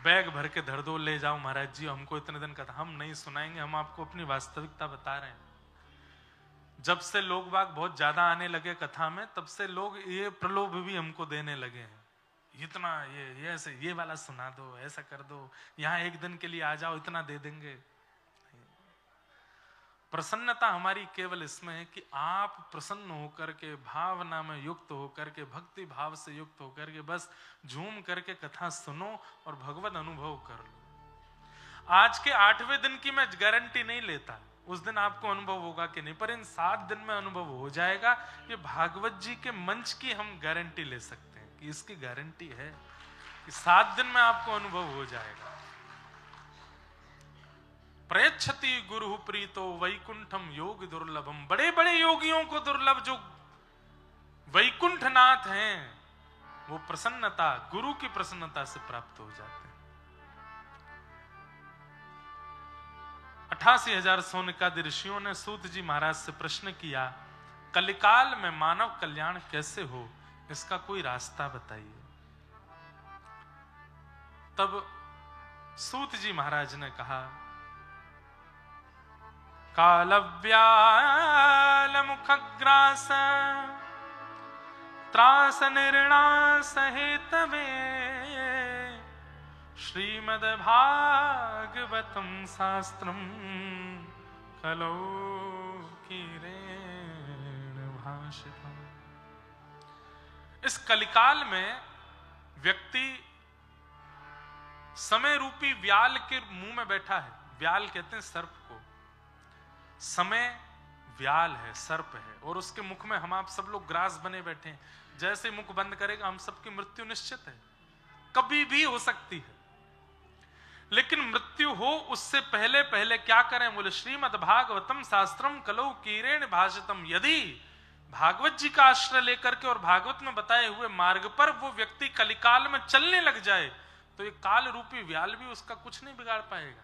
बैग भर के धर दो, ले जाओ महाराज जी, हमको इतने दिन कथा। हम नहीं सुनाएंगे, हम आपको अपनी वास्तविकता बता रहे हैं। जब से लोग बाग बहुत ज्यादा आने लगे कथा में, तब से लोग ये प्रलोभ भी हमको देने लगे हैं, इतना ये ऐसे ये वाला सुना दो, ऐसा कर दो, यहाँ एक दिन के लिए आ जाओ, इतना दे देंगे। प्रसन्नता हमारी केवल इसमें है कि आप प्रसन्न होकर के, भावना में युक्त होकर के, भक्ति भाव से युक्त होकर के बस झूम करके कथा सुनो और भगवत अनुभव कर लो। आज के 8वें दिन की मैं गारंटी नहीं लेता उस दिन आपको अनुभव होगा कि नहीं, पर इन 7 दिन में अनुभव हो जाएगा। ये भागवत जी के मंच की हम गारंटी ले सकते हैं कि इसकी गारंटी है कि 7 दिन में आपको अनुभव हो जाएगा। प्रयच्छति गुरु प्रीतो वैकुंठम योग दुर्लभम। बड़े बड़े योगियों को दुर्लभ जो वैकुंठनाथ हैं, वो प्रसन्नता गुरु की प्रसन्नता से प्राप्त हो जाते हैं। 88,000 सोनकादि ऋषियों ने सूत जी महाराज से प्रश्न किया, कलिकाल में मानव कल्याण कैसे हो, इसका कोई रास्ता बताइए। तब सूत जी महाराज ने कहा, कालव्याल मुखग्रास त्रास निर्णास हेतवे श्रीमद् भागवतम शास्त्रम कलौ कीरेण भाषितम्। इस कलिकाल में व्यक्ति समय रूपी व्याल के मुंह में बैठा है। व्याल कहते हैं सर्प को। समय व्याल है, सर्प है, और उसके मुख में हम आप सब लोग ग्रास बने बैठे हैं। जैसे मुख बंद करेगा हम सबकी मृत्यु निश्चित है, कभी भी हो सकती है। लेकिन मृत्यु हो उससे पहले पहले क्या करें? बोले श्रीमद् भागवतम शास्त्रम कलौ कीरेण भाषितम। यदि भागवत जी का आश्रय लेकर के और भागवत में बताए हुए मार्ग पर वो व्यक्ति कलिकाल में चलने लग जाए तो ये काल रूपी व्याल भी उसका कुछ नहीं बिगाड़ पाएगा।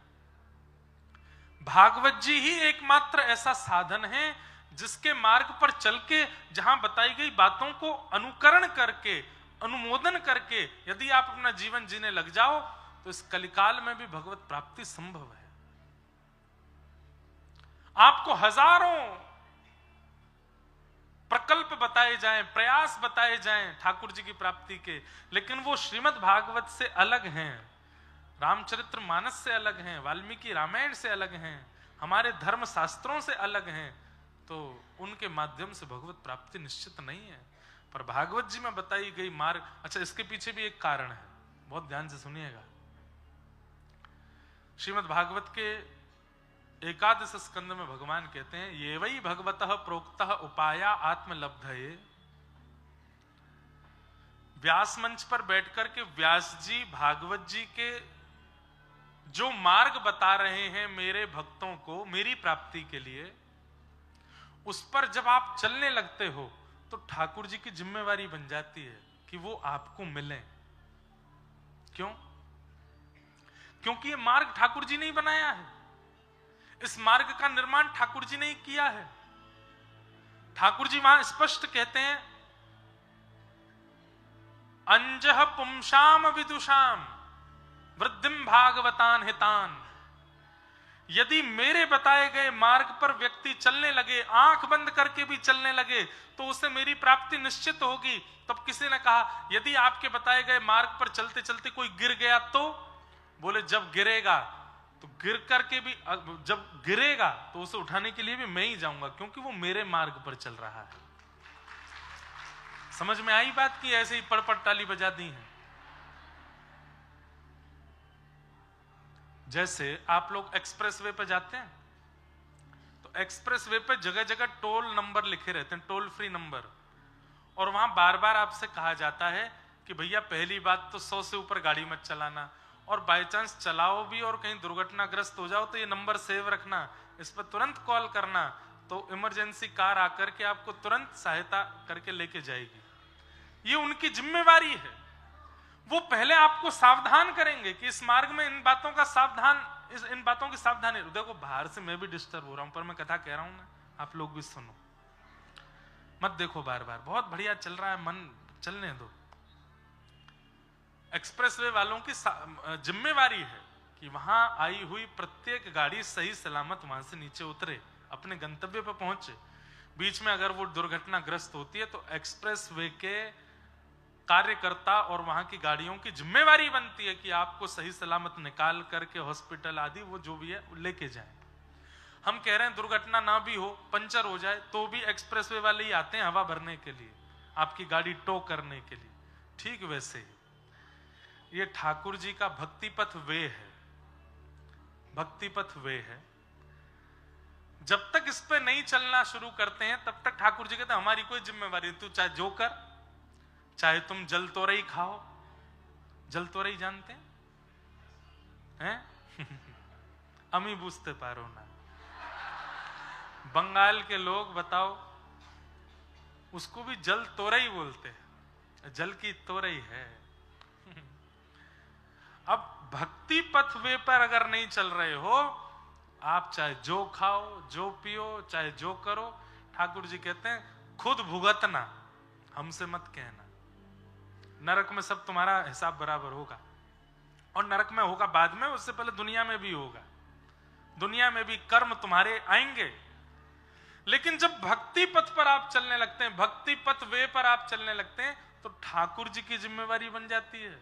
भागवत जी ही एकमात्र ऐसा साधन है जिसके मार्ग पर चल के जहां बताई गई बातों को अनुकरण करके, अनुमोदन करके यदि आप अपना जीवन जीने लग जाओ तो इस कलिकाल में भी भगवत प्राप्ति संभव है। आपको हजारों प्रकल्प बताए जाएं, प्रयास बताए जाएं ठाकुर जी की प्राप्ति के, लेकिन वो श्रीमद् भागवत से अलग हैं, रामचरितमानस से अलग हैं, वाल्मीकि रामायण से अलग हैं, हमारे धर्म शास्त्रों से अलग हैं, तो उनके माध्यम से भगवत प्राप्ति निश्चित नहीं है। पर भागवत जी में बताई गई मार्ग, अच्छा इसके पीछे भी एक कारण है, बहुत ध्यान से सुनिएगा। श्रीमद् भागवत के 11 स्कंद में भगवान कहते हैं, ये वही भगवतः प्रोक्तः उपाया आत्मलब्धये। व्यास मंच पर बैठकर के व्यास जी भागवत जी के जो मार्ग बता रहे हैं मेरे भक्तों को मेरी प्राप्ति के लिए, उस पर जब आप चलने लगते हो तो ठाकुर जी की जिम्मेवारी बन जाती है कि वो आपको मिले। क्यों? क्योंकि ये मार्ग ठाकुर जी ने ही बनाया है, इस मार्ग का निर्माण ठाकुर जी ने ही किया है। ठाकुर जी वहां स्पष्ट कहते हैं, अंजह पुंसाम विदुषाम वृद्धिम भागवतान हितान। यदि मेरे बताए गए मार्ग पर व्यक्ति चलने लगे, आंख बंद करके भी चलने लगे, तो उसे मेरी प्राप्ति निश्चित होगी। तब किसी ने कहा, यदि आपके बताए गए मार्ग पर चलते चलते कोई गिर गया तो? बोले जब गिरेगा तो गिर करके भी, जब गिरेगा तो उसे उठाने के लिए भी मैं ही जाऊंगा, क्योंकि वो मेरे मार्ग पर चल रहा है। समझ में आई बात की? ऐसे ही पड़पड़ ताली बजा दी है। जैसे आप लोग एक्सप्रेस वे पे जाते हैं तो एक्सप्रेस वे पे जगह जगह टोल नंबर लिखे रहते हैं, टोल फ्री नंबर, और वहां बार बार आपसे कहा जाता है कि भैया पहली बात तो 100 से ऊपर गाड़ी मत चलाना, और बाय चांस चलाओ भी और कहीं दुर्घटनाग्रस्त हो जाओ तो ये नंबर सेव रखना, इस पर तुरंत कॉल करना, तो इमरजेंसी कार आकर के आपको तुरंत सहायता करके लेके जाएगी। ये उनकी जिम्मेवारी है। वो पहले आपको सावधान करेंगे कि इस मार्ग में इन बातों का सावधान, इन बातों की सावधानी। देखो बाहर से मैं भी डिस्टर्ब हो रहा हूं, पर मैं कथा कह रहा हूं ना, आप लोग भी सुनो, मत देखो बार बार, बहुत बढ़िया चल रहा है, मन चलने दो। एक्सप्रेसवे वालों की जिम्मेवारी है कि वहां आई हुई प्रत्येक गाड़ी सही सलामत वहां से नीचे उतरे, अपने गंतव्य पर पहुंचे। बीच में अगर वो दुर्घटनाग्रस्त होती है तो एक्सप्रेसवे के कार्यकर्ता और वहां की गाड़ियों की जिम्मेवारी बनती है कि आपको सही सलामत निकाल करके हॉस्पिटल आदि वो जो भी है लेके जाएं। हम कह रहे हैं दुर्घटना ना भी हो, पंचर हो जाए तो भी एक्सप्रेसवे वाले ही आते हैं हवा भरने के लिए, आपकी गाड़ी टो करने के लिए। ठीक वैसे ही ये ठाकुर जी का भक्ति पथ वे है, भक्ति पथ वे है। जब तक इस पे नहीं चलना शुरू करते हैं तब तक ठाकुर जी कहते हैं हमारी कोई जिम्मेवारी नहीं, तू चाहे जो कर, चाहे तुम जल तोरई खाओ। जल तोरई जानते हैं? अमी बूझते पारो ना। बंगाल के लोग बताओ, उसको भी जल तोरई बोलते हैं, जल की तोरई है। अब भक्ति पथ वे पर अगर नहीं चल रहे हो, आप चाहे जो खाओ, जो पियो, चाहे जो करो, ठाकुर जी कहते हैं खुद भुगतना, हमसे मत कहना। नरक में सब तुम्हारा हिसाब बराबर होगा, और नरक में होगा बाद में, उससे पहले दुनिया में भी होगा। दुनिया में भी कर्म तुम्हारे आएंगे। लेकिन जब भक्ति पथ पर आप चलने लगते हैं, भक्ति पथ वे पर आप चलने लगते हैं, तो ठाकुर जी की जिम्मेवारी बन जाती है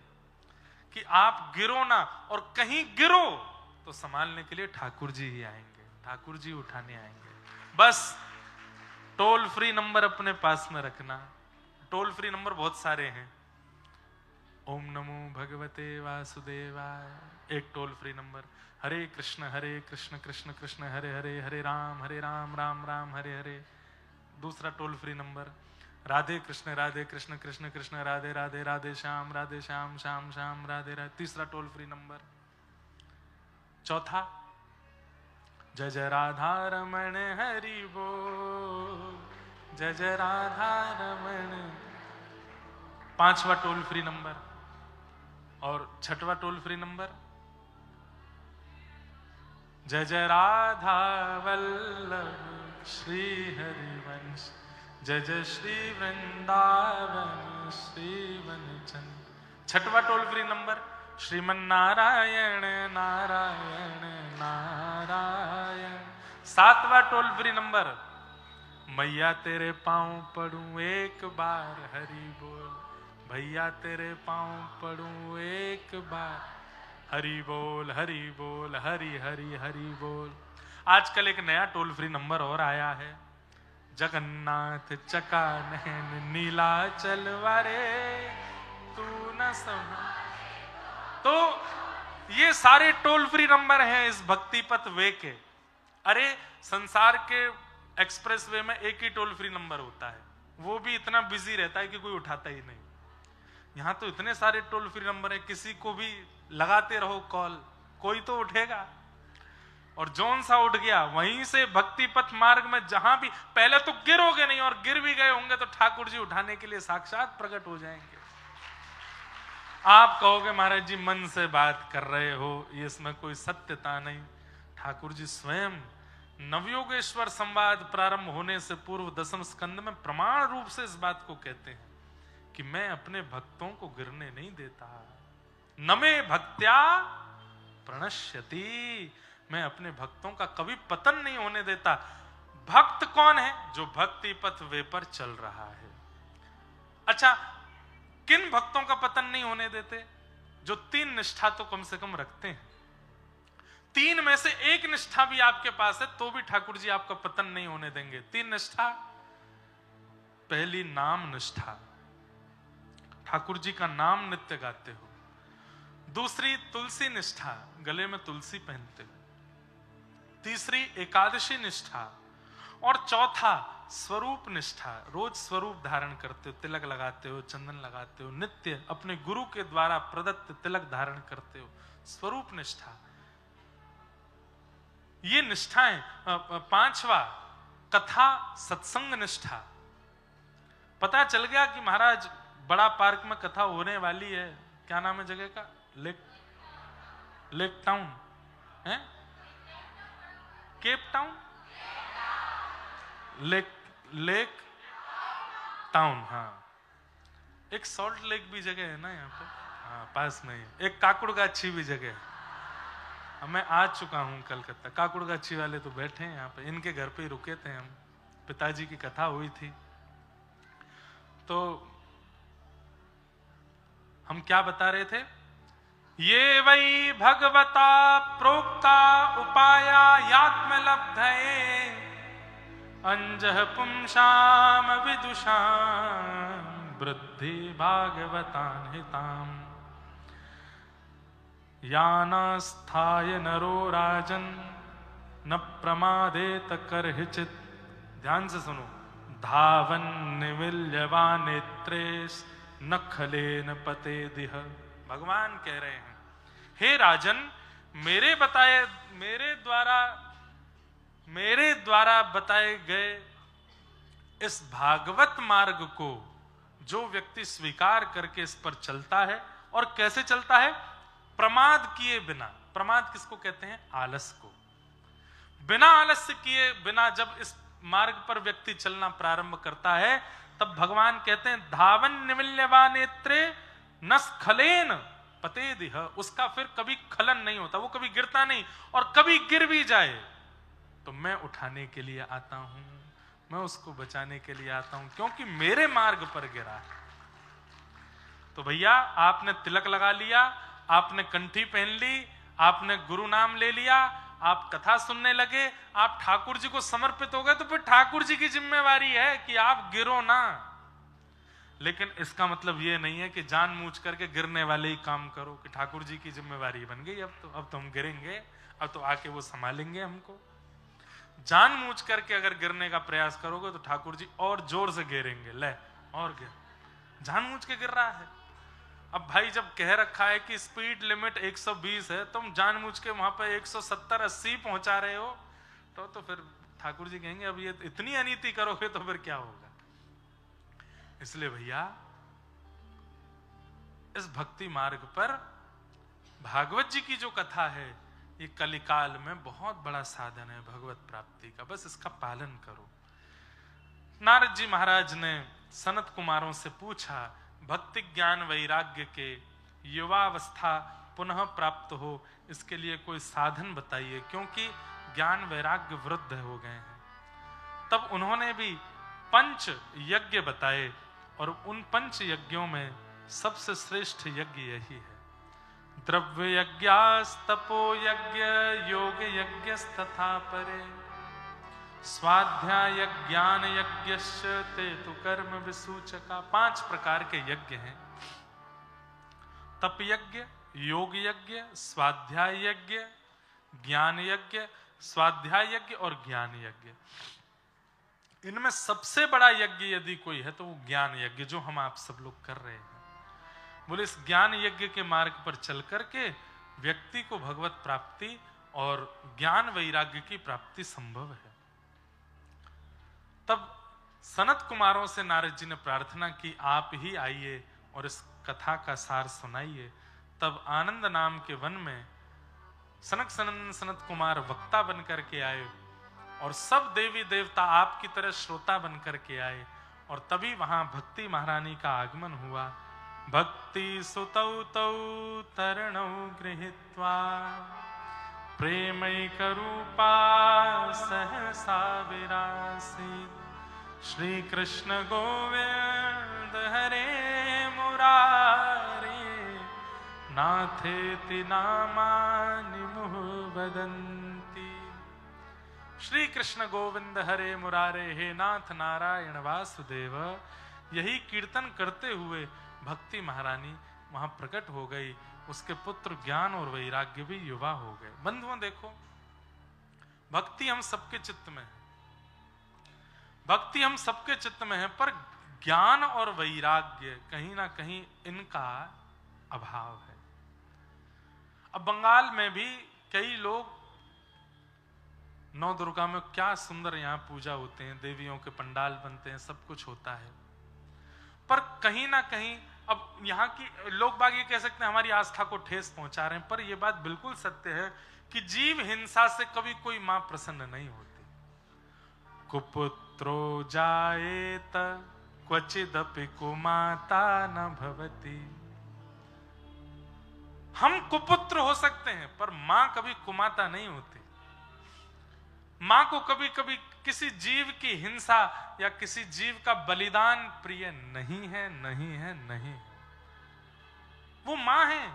कि आप गिरो ना, और कहीं गिरो तो संभालने के लिए ठाकुर जी ही आएंगे, ठाकुर जी उठाने आएंगे। बस टोल फ्री नंबर अपने पास में रखना। टोल फ्री नंबर बहुत सारे हैं। ओम नमो भगवते वासुदेवाय एक टोल फ्री नंबर, हरे कृष्ण कृष्ण कृष्ण हरे हरे, हरे राम राम राम हरे हरे दूसरा toll free number. Radhe Krishna Krishna Krishna Radhe Radhe, Radhe Shyam Shyam Shyam Radhe Radhe तीसरा टोल फ्री नंबर। चौथा जय जय राधा रमण हरि बोल, जय जय राधा रमण। पांचवा टोल फ्री नंबर। और छठवा टोल फ्री नंबर जय जय राधा वल्लभ श्री हरिवंश, जय जय श्री वृंदावन श्री वनचंद। छठवा toll free number Shriman Narayan Narayan Narayan. सातवां टोल फ्री नंबर मैया तेरे पांव पड़ूं एक बार हरि बोल, भैया तेरे पांव पड़ूं एक बार हरि बोल हरि बोल, हरि हरि हरि बोल। आजकल एक नया टोल फ्री नंबर और आया है, जगन्नाथ चका नैन नीला चलवारे तू न समा। तो ये सारे टोल फ्री नंबर हैं इस भक्ति पथ वे के। अरे संसार के एक्सप्रेस वे में एक ही टोल फ्री नंबर होता है, वो भी इतना बिजी रहता है कि कोई उठाता ही नहीं। यहां तो इतने सारे टोल फ्री नंबर है, किसी को भी लगाते रहो कॉल, कोई तो उठेगा। और जौन सा उठ गया वहीं से भक्ति पथ मार्ग में जहां भी, पहले तो गिरोगे नहीं, और गिर भी गए होंगे तो ठाकुर जी उठाने के लिए साक्षात प्रकट हो जाएंगे। आप कहोगे महाराज जी मन से बात कर रहे हो, ये इसमें कोई सत्यता नहीं। ठाकुर जी स्वयं नवयोगेश्वर संवाद प्रारंभ होने से पूर्व 10वें स्कंद में प्रमाण रूप से इस बात को कहते हैं कि मैं अपने भक्तों को गिरने नहीं देता। नमे भक्त्या प्रणश्यति, मैं अपने भक्तों का कभी पतन नहीं होने देता। भक्त कौन है? जो भक्ति पथ वे पर चल रहा है। अच्छा, किन भक्तों का पतन नहीं होने देते? जो 3 निष्ठा तो कम से कम रखते हैं। 3 में से एक निष्ठा भी आपके पास है तो भी ठाकुर जी आपका पतन नहीं होने देंगे। 3 निष्ठा। पहली नाम निष्ठा, ठाकुर जी का नाम नित्य गाते हो। दूसरी तुलसी निष्ठा, गले में तुलसी पहनते हो। तीसरी एकादशी निष्ठा। और चौथा स्वरूप निष्ठा, रोज स्वरूप धारण करते हो, तिलक लगाते हो, चंदन लगाते हो, नित्य अपने गुरु के द्वारा प्रदत्त तिलक धारण करते हो, स्वरूप निष्ठा। ये निष्ठाएं। 5वां कथा सत्संग निष्ठा। पता चल गया कि महाराज बड़ा पार्क में कथा होने वाली है, क्या नाम है जगह का? लेक टाउन है, केप टाउन, लेक टाउन। हाँ, एक सॉल्ट लेक भी जगह है ना यहाँ पे। हाँ पास में ही एक काकुड़गाछी भी जगह है। मैं आ चुका हूँ कलकत्ता। काकुड़गाछी वाले तो बैठे हैं यहाँ पे, इनके घर पे ही रुके थे हम, पिताजी की कथा हुई थी। तो हम क्या बता रहे थे? ये वै भगवता प्रोक्ता उपाया यात्मलब्धये अंजः पुंसाम विदुषाम वृद्धि भागवतान हिताम यानास्थाय नरो राजन न प्रमादेत करहिचित। ध्यान से सुनो। धावन निमिल्यवा नेत्रेश न खलेन पते दिह। भगवान कह रहे हैं, हे राजन, मेरे द्वारा बताए गए इस भागवत मार्ग को जो व्यक्ति स्वीकार करके इस पर चलता है, और कैसे चलता है? प्रमाद किए बिना। प्रमाद किसको कहते हैं? आलस को। बिना आलस्य किए बिना जब इस मार्ग पर व्यक्ति चलना प्रारंभ करता है, तब भगवान कहते हैं धावन निमिल्यवा नेत्रे न स्खलेन पते दिह। उसका फिर कभी खलन नहीं होता, वो कभी गिरता नहीं, और कभी गिर भी जाए तो मैं उठाने के लिए आता हूं, मैं उसको बचाने के लिए आता हूं, क्योंकि मेरे मार्ग पर गिरा है। तो भैया, आपने तिलक लगा लिया, आपने कंठी पहन ली, आपने गुरु नाम ले लिया, आप कथा सुनने लगे, आप ठाकुर जी को समर्पित हो गए, तो फिर ठाकुर जी की जिम्मेवारी है कि आप गिरो ना। लेकिन इसका मतलब यह नहीं है कि जानबूझ करके गिरने वाले ही काम करो, कि ठाकुर जी की जिम्मेवारी बन गई, अब तो हम गिरेंगे, अब तो आके वो संभालेंगे हमको। जानबूझ करके अगर गिरने का प्रयास करोगे तो ठाकुर जी और जोर से गिरेंगे, ले और गिर। जानबूझ के गिर रहा है। अब भाई, जब कह रखा है कि स्पीड लिमिट 120 है, तुम जानबूझ के वहां पे 170-80 पहुंचा रहे हो, तो फिर ठाकुर जी कहेंगे अब ये इतनी अनीति करोगे तो फिर क्या होगा। इसलिए भैया, इस भक्ति मार्ग पर भागवत जी की जो कथा है, ये कलिकाल में बहुत बड़ा साधन है भगवत प्राप्ति का। बस इसका पालन करो। नारद जी महाराज ने सनत कुमारों से पूछा, भक्ति ज्ञान वैराग्य के युवावस्था पुनः प्राप्त हो, इसके लिए कोई साधन बताइए, क्योंकि ज्ञान वैराग्य वृद्ध हो गए हैं। तब उन्होंने भी 5 यज्ञ बताए, और उन 5 यज्ञों में सबसे श्रेष्ठ यज्ञ यही है। द्रव्य यज्ञास्तपो यज्ञ योग यज्ञस्तथा परे स्वाध्याय ज्ञान यज्ञश्च ते तु कर्म विसूचका। 5 प्रकार के यज्ञ हैं। तप यज्ञ, योग यज्ञ, स्वाध्याय यज्ञ, ज्ञान यज्ञ, स्वाध्याय यज्ञ और ज्ञान यज्ञ। इनमें सबसे बड़ा यज्ञ यदि कोई है तो वो ज्ञान यज्ञ, जो हम आप सब लोग कर रहे हैं। बोले, इस ज्ञान यज्ञ के मार्ग पर चल करके व्यक्ति को भगवत प्राप्ति और ज्ञान वैराग्य की प्राप्ति संभव है। तब सनत कुमारों से नारद जी ने प्रार्थना की, आप ही आइए और इस कथा का सार सुनाइए। तब आनंद नाम के वन में सनक सनंदन सनत कुमार वक्ता बन करके आए, और सब देवी देवता आपकी तरह श्रोता बन करके आए, और तभी वहां भक्ति महारानी का आगमन हुआ। भक्ति सुतौ तौ तरणौ गृहीत्वा प्रेमैक रूपा सहसा विरासीत्। श्री कृष्ण गोविंद हरे मुरारे नाथेति नामानि मुहुः वदन्ति। श्री कृष्ण गोविंद हरे मुरारे, हे नाथ नारायण वासुदेव, यही कीर्तन करते हुए भक्ति महारानी वहां प्रकट हो गई। उसके पुत्र ज्ञान और वैराग्य भी युवा हो गए। बंधुओं, देखो, भक्ति हम सबके चित्त में है, भक्ति हम सबके चित्त में है, पर ज्ञान और वैराग्य कहीं ना कहीं इनका अभाव है। अब बंगाल में भी कई लोग, नौ दुर्गा में क्या सुंदर यहाँ पूजा होते हैं, देवियों के पंडाल बनते हैं, सब कुछ होता है, पर कहीं ना कहीं अब यहाँ की लोग बाग ये कह सकते हैं हमारी आस्था को ठेस पहुंचा रहे हैं, पर यह बात बिल्कुल सत्य है कि जीव हिंसा से कभी कोई मां प्रसन्न नहीं होती। कुपुत्रो जायेत क्वचिदपि कुमाता न भवति हम कुपुत्र हो सकते हैं, पर मां कभी कुमाता नहीं होती। मां को कभी कभी किसी जीव की हिंसा या किसी जीव का बलिदान प्रिय नहीं है, नहीं है, नहीं है। वो मां है।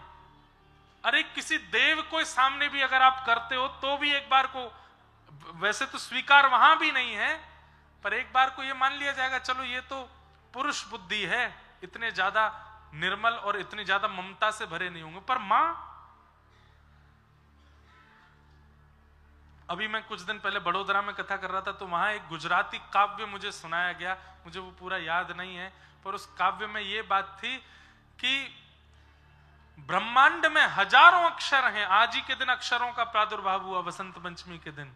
अरे किसी देव को सामने भी अगर आप करते हो तो भी एक बार को, वैसे तो स्वीकार वहां भी नहीं है, पर एक बार को ये मान लिया जाएगा, चलो ये तो पुरुष बुद्धि है, इतने ज्यादा निर्मल और इतनी ज्यादा ममता से भरे नहीं होंगे। पर मां, अभी मैं कुछ दिन पहले बड़ोदरा में कथा कर रहा था, तो वहां एक गुजराती काव्य मुझे सुनाया गया, मुझे वो पूरा याद नहीं है, पर उस काव्य में ये बात थी कि ब्रह्मांड में हजारों अक्षर हैं। आज ही के दिन अक्षरों का प्रादुर्भाव हुआ, वसंत पंचमी के दिन,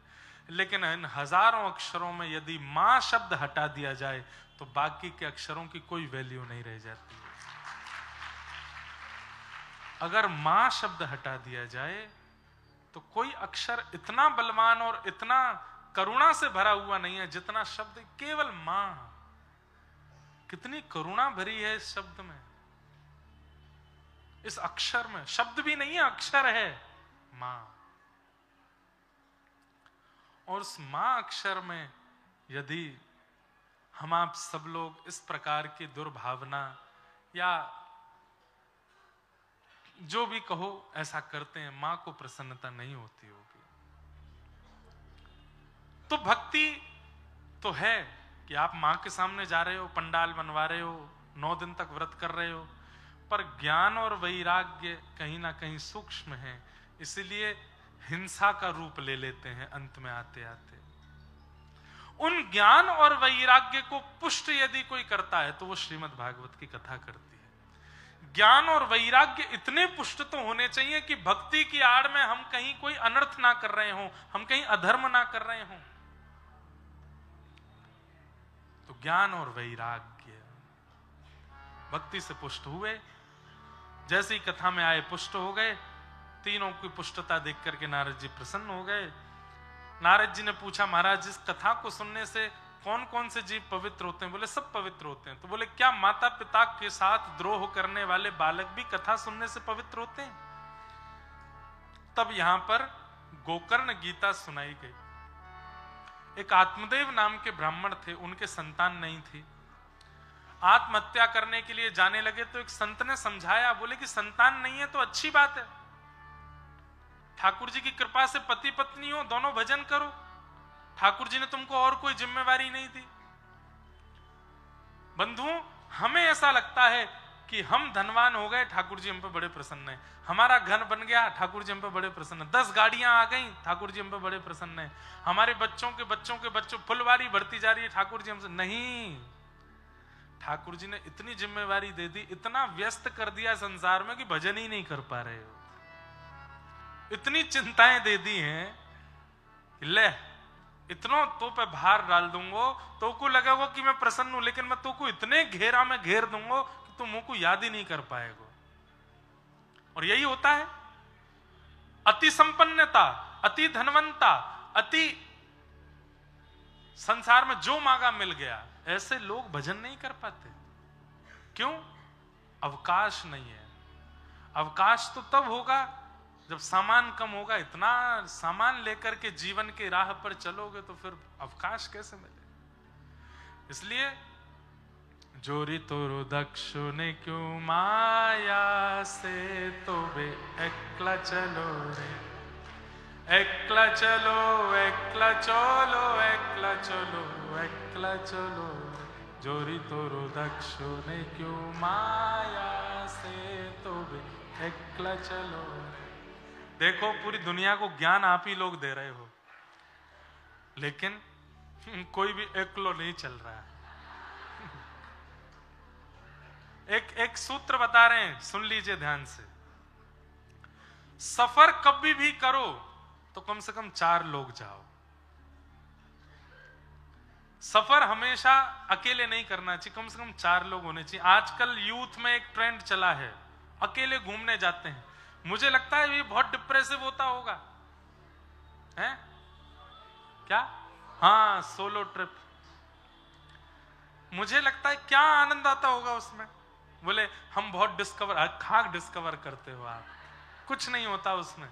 लेकिन इन हजारों अक्षरों में यदि मां शब्द हटा दिया जाए तो बाकी के अक्षरों की कोई वैल्यू नहीं रह जाती। अगर मां शब्द हटा दिया जाए तो कोई अक्षर इतना बलवान और इतना करुणा से भरा हुआ नहीं है जितना शब्द केवल मां। कितनी करुणा भरी है इस शब्द में, इस अक्षर में। शब्द भी नहीं है, अक्षर है मां। और उस मां अक्षर में यदि हम आप सब लोग इस प्रकार की दुर्भावना या जो भी कहो ऐसा करते हैं, मां को प्रसन्नता नहीं होती होगी। तो भक्ति तो है कि आप मां के सामने जा रहे हो, पंडाल बनवा रहे हो, 9 दिन तक व्रत कर रहे हो, पर ज्ञान और वैराग्य कहीं ना कहीं सूक्ष्म है, इसलिए हिंसा का रूप ले लेते हैं अंत में आते आते। उन ज्ञान और वैराग्य को पुष्ट यदि कोई करता है तो वो श्रीमद् भागवत की कथा करती है। ज्ञान और वैराग्य इतने पुष्ट तो होने चाहिए कि भक्ति की आड़ में हम कहीं कोई अनर्थ ना कर रहे हों, हम कहीं अधर्म ना कर रहे हों। तो ज्ञान और वैराग्य भक्ति से पुष्ट हुए, जैसे ही कथा में आए पुष्ट हो गए। तीनों की पुष्टता देख करके नारद जी प्रसन्न हो गए। नारद जी ने पूछा, महाराज इस कथा को सुनने से कौन कौन से जीव पवित्र होते हैं? बोले सब पवित्र होते हैं। तो बोले क्या माता पिता के साथ द्रोह करने वाले बालक भी कथा सुनने से पवित्र होते हैं? तब यहां पर गोकर्ण गीता सुनाई गई। एक आत्मदेव नाम के ब्राह्मण थे, उनके संतान नहीं थी, आत्महत्या करने के लिए जाने लगे। तो एक संत ने समझाया, बोले कि संतान नहीं है तो अच्छी बात है, ठाकुर जी की कृपा से पति पत्नी हो, दोनों भजन करो, ठाकुर जी ने तुमको और कोई जिम्मेवारी नहीं दी। बंधुओं, हमें ऐसा लगता है कि हम धनवान हो गए, ठाकुर जी हम पे बड़े प्रसन्न हैं, हमारा घर बन गया, ठाकुर जी हम पे बड़े प्रसन्न हैं, 10 गाड़ियां आ गई, ठाकुर जी हम पे बड़े प्रसन्न हैं, हमारे बच्चों के बच्चों फुलवारी बढ़ती जा रही है, ठाकुर जी हमसे। नहीं, ठाकुर जी ने इतनी जिम्मेवारी दे दी, इतना व्यस्त कर दिया संसार में कि भजन ही नहीं कर पा रहे हो। इतनी चिंताएं दे दी हैं, ले इतनों तो पे भार डाल दूंगा, तो को लगेगा कि मैं प्रसन्न हूं, लेकिन मैं तो को इतने घेरा में घेर दूंगा कि तुम मुंह को याद ही नहीं कर पाएगा। और यही होता है, अति संपन्नता, अति धनवंता, अति संसार में जो मांगा मिल गया, ऐसे लोग भजन नहीं कर पाते। क्यों? अवकाश नहीं है। अवकाश तो तब होगा जब सामान कम होगा। इतना सामान लेकर के जीवन के राह पर चलोगे तो फिर अवकाश कैसे मिले? इसलिए जोरी तोरो दक्षु ने क्यों माया से, तो वे एकला चलो रे, एकला चलो, एकला चलो, एकला चलो, एकला चलो, जोरी तोरो दक्षु ने क्यों माया से, तो वे एकला चलो। देखो, पूरी दुनिया को ज्ञान आप ही लोग दे रहे हो, लेकिन कोई भी एकलो नहीं चल रहा है। एक सूत्र बता रहे हैं, सुन लीजिए ध्यान से। सफर कभी भी करो तो कम से कम 4 लोग जाओ। सफर हमेशा अकेले नहीं करना चाहिए, कम से कम 4 लोग होने चाहिए। आजकल यूथ में एक ट्रेंड चला है, अकेले घूमने जाते हैं। मुझे लगता है ये बहुत डिप्रेसिव होता होगा, है क्या? हाँ, सोलो ट्रिप। मुझे लगता है क्या आनंद आता होगा उसमें। बोले हम बहुत डिस्कवर, खाक डिस्कवर करते हो आप, कुछ नहीं होता उसमें।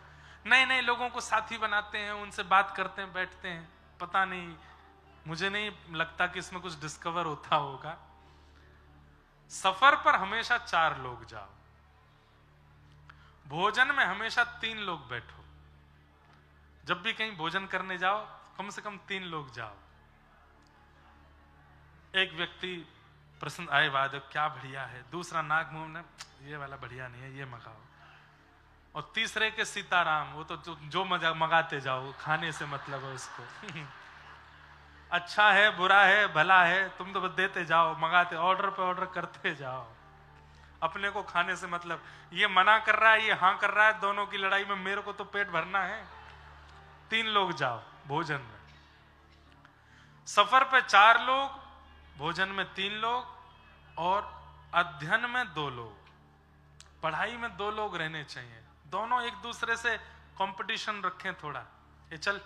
नए नए लोगों को साथी बनाते हैं, उनसे बात करते हैं, बैठते हैं, पता नहीं, मुझे नहीं लगता कि इसमें कुछ डिस्कवर होता होगा। सफर पर हमेशा 4 लोग जाओ, भोजन में हमेशा 3 लोग बैठो। जब भी कहीं भोजन करने जाओ कम से कम 3 लोग जाओ। एक व्यक्ति प्रसन्न, आए वाद क्या बढ़िया है, दूसरा नाक मुंह ने ये वाला बढ़िया नहीं है, ये मंगाओ, और तीसरे के सीताराम, वो तो जो मंगाते जाओ, खाने से मतलब है उसको। अच्छा है, बुरा है, भला है, तुम तो बस देते जाओ, मंगाते, ऑर्डर पे ऑर्डर करते जाओ, अपने को खाने से मतलब। ये मना कर रहा है, ये हाँ कर रहा है, दोनों की लड़ाई में मेरे को तो पेट भरना है। 3 लोग जाओ भोजन में, सफर पे 4 लोग, भोजन में 3 लोग, और अध्ययन में 2 लोग, पढ़ाई में 2 लोग रहने चाहिए। दोनों एक दूसरे से कंपटीशन रखें थोड़ा, ये चल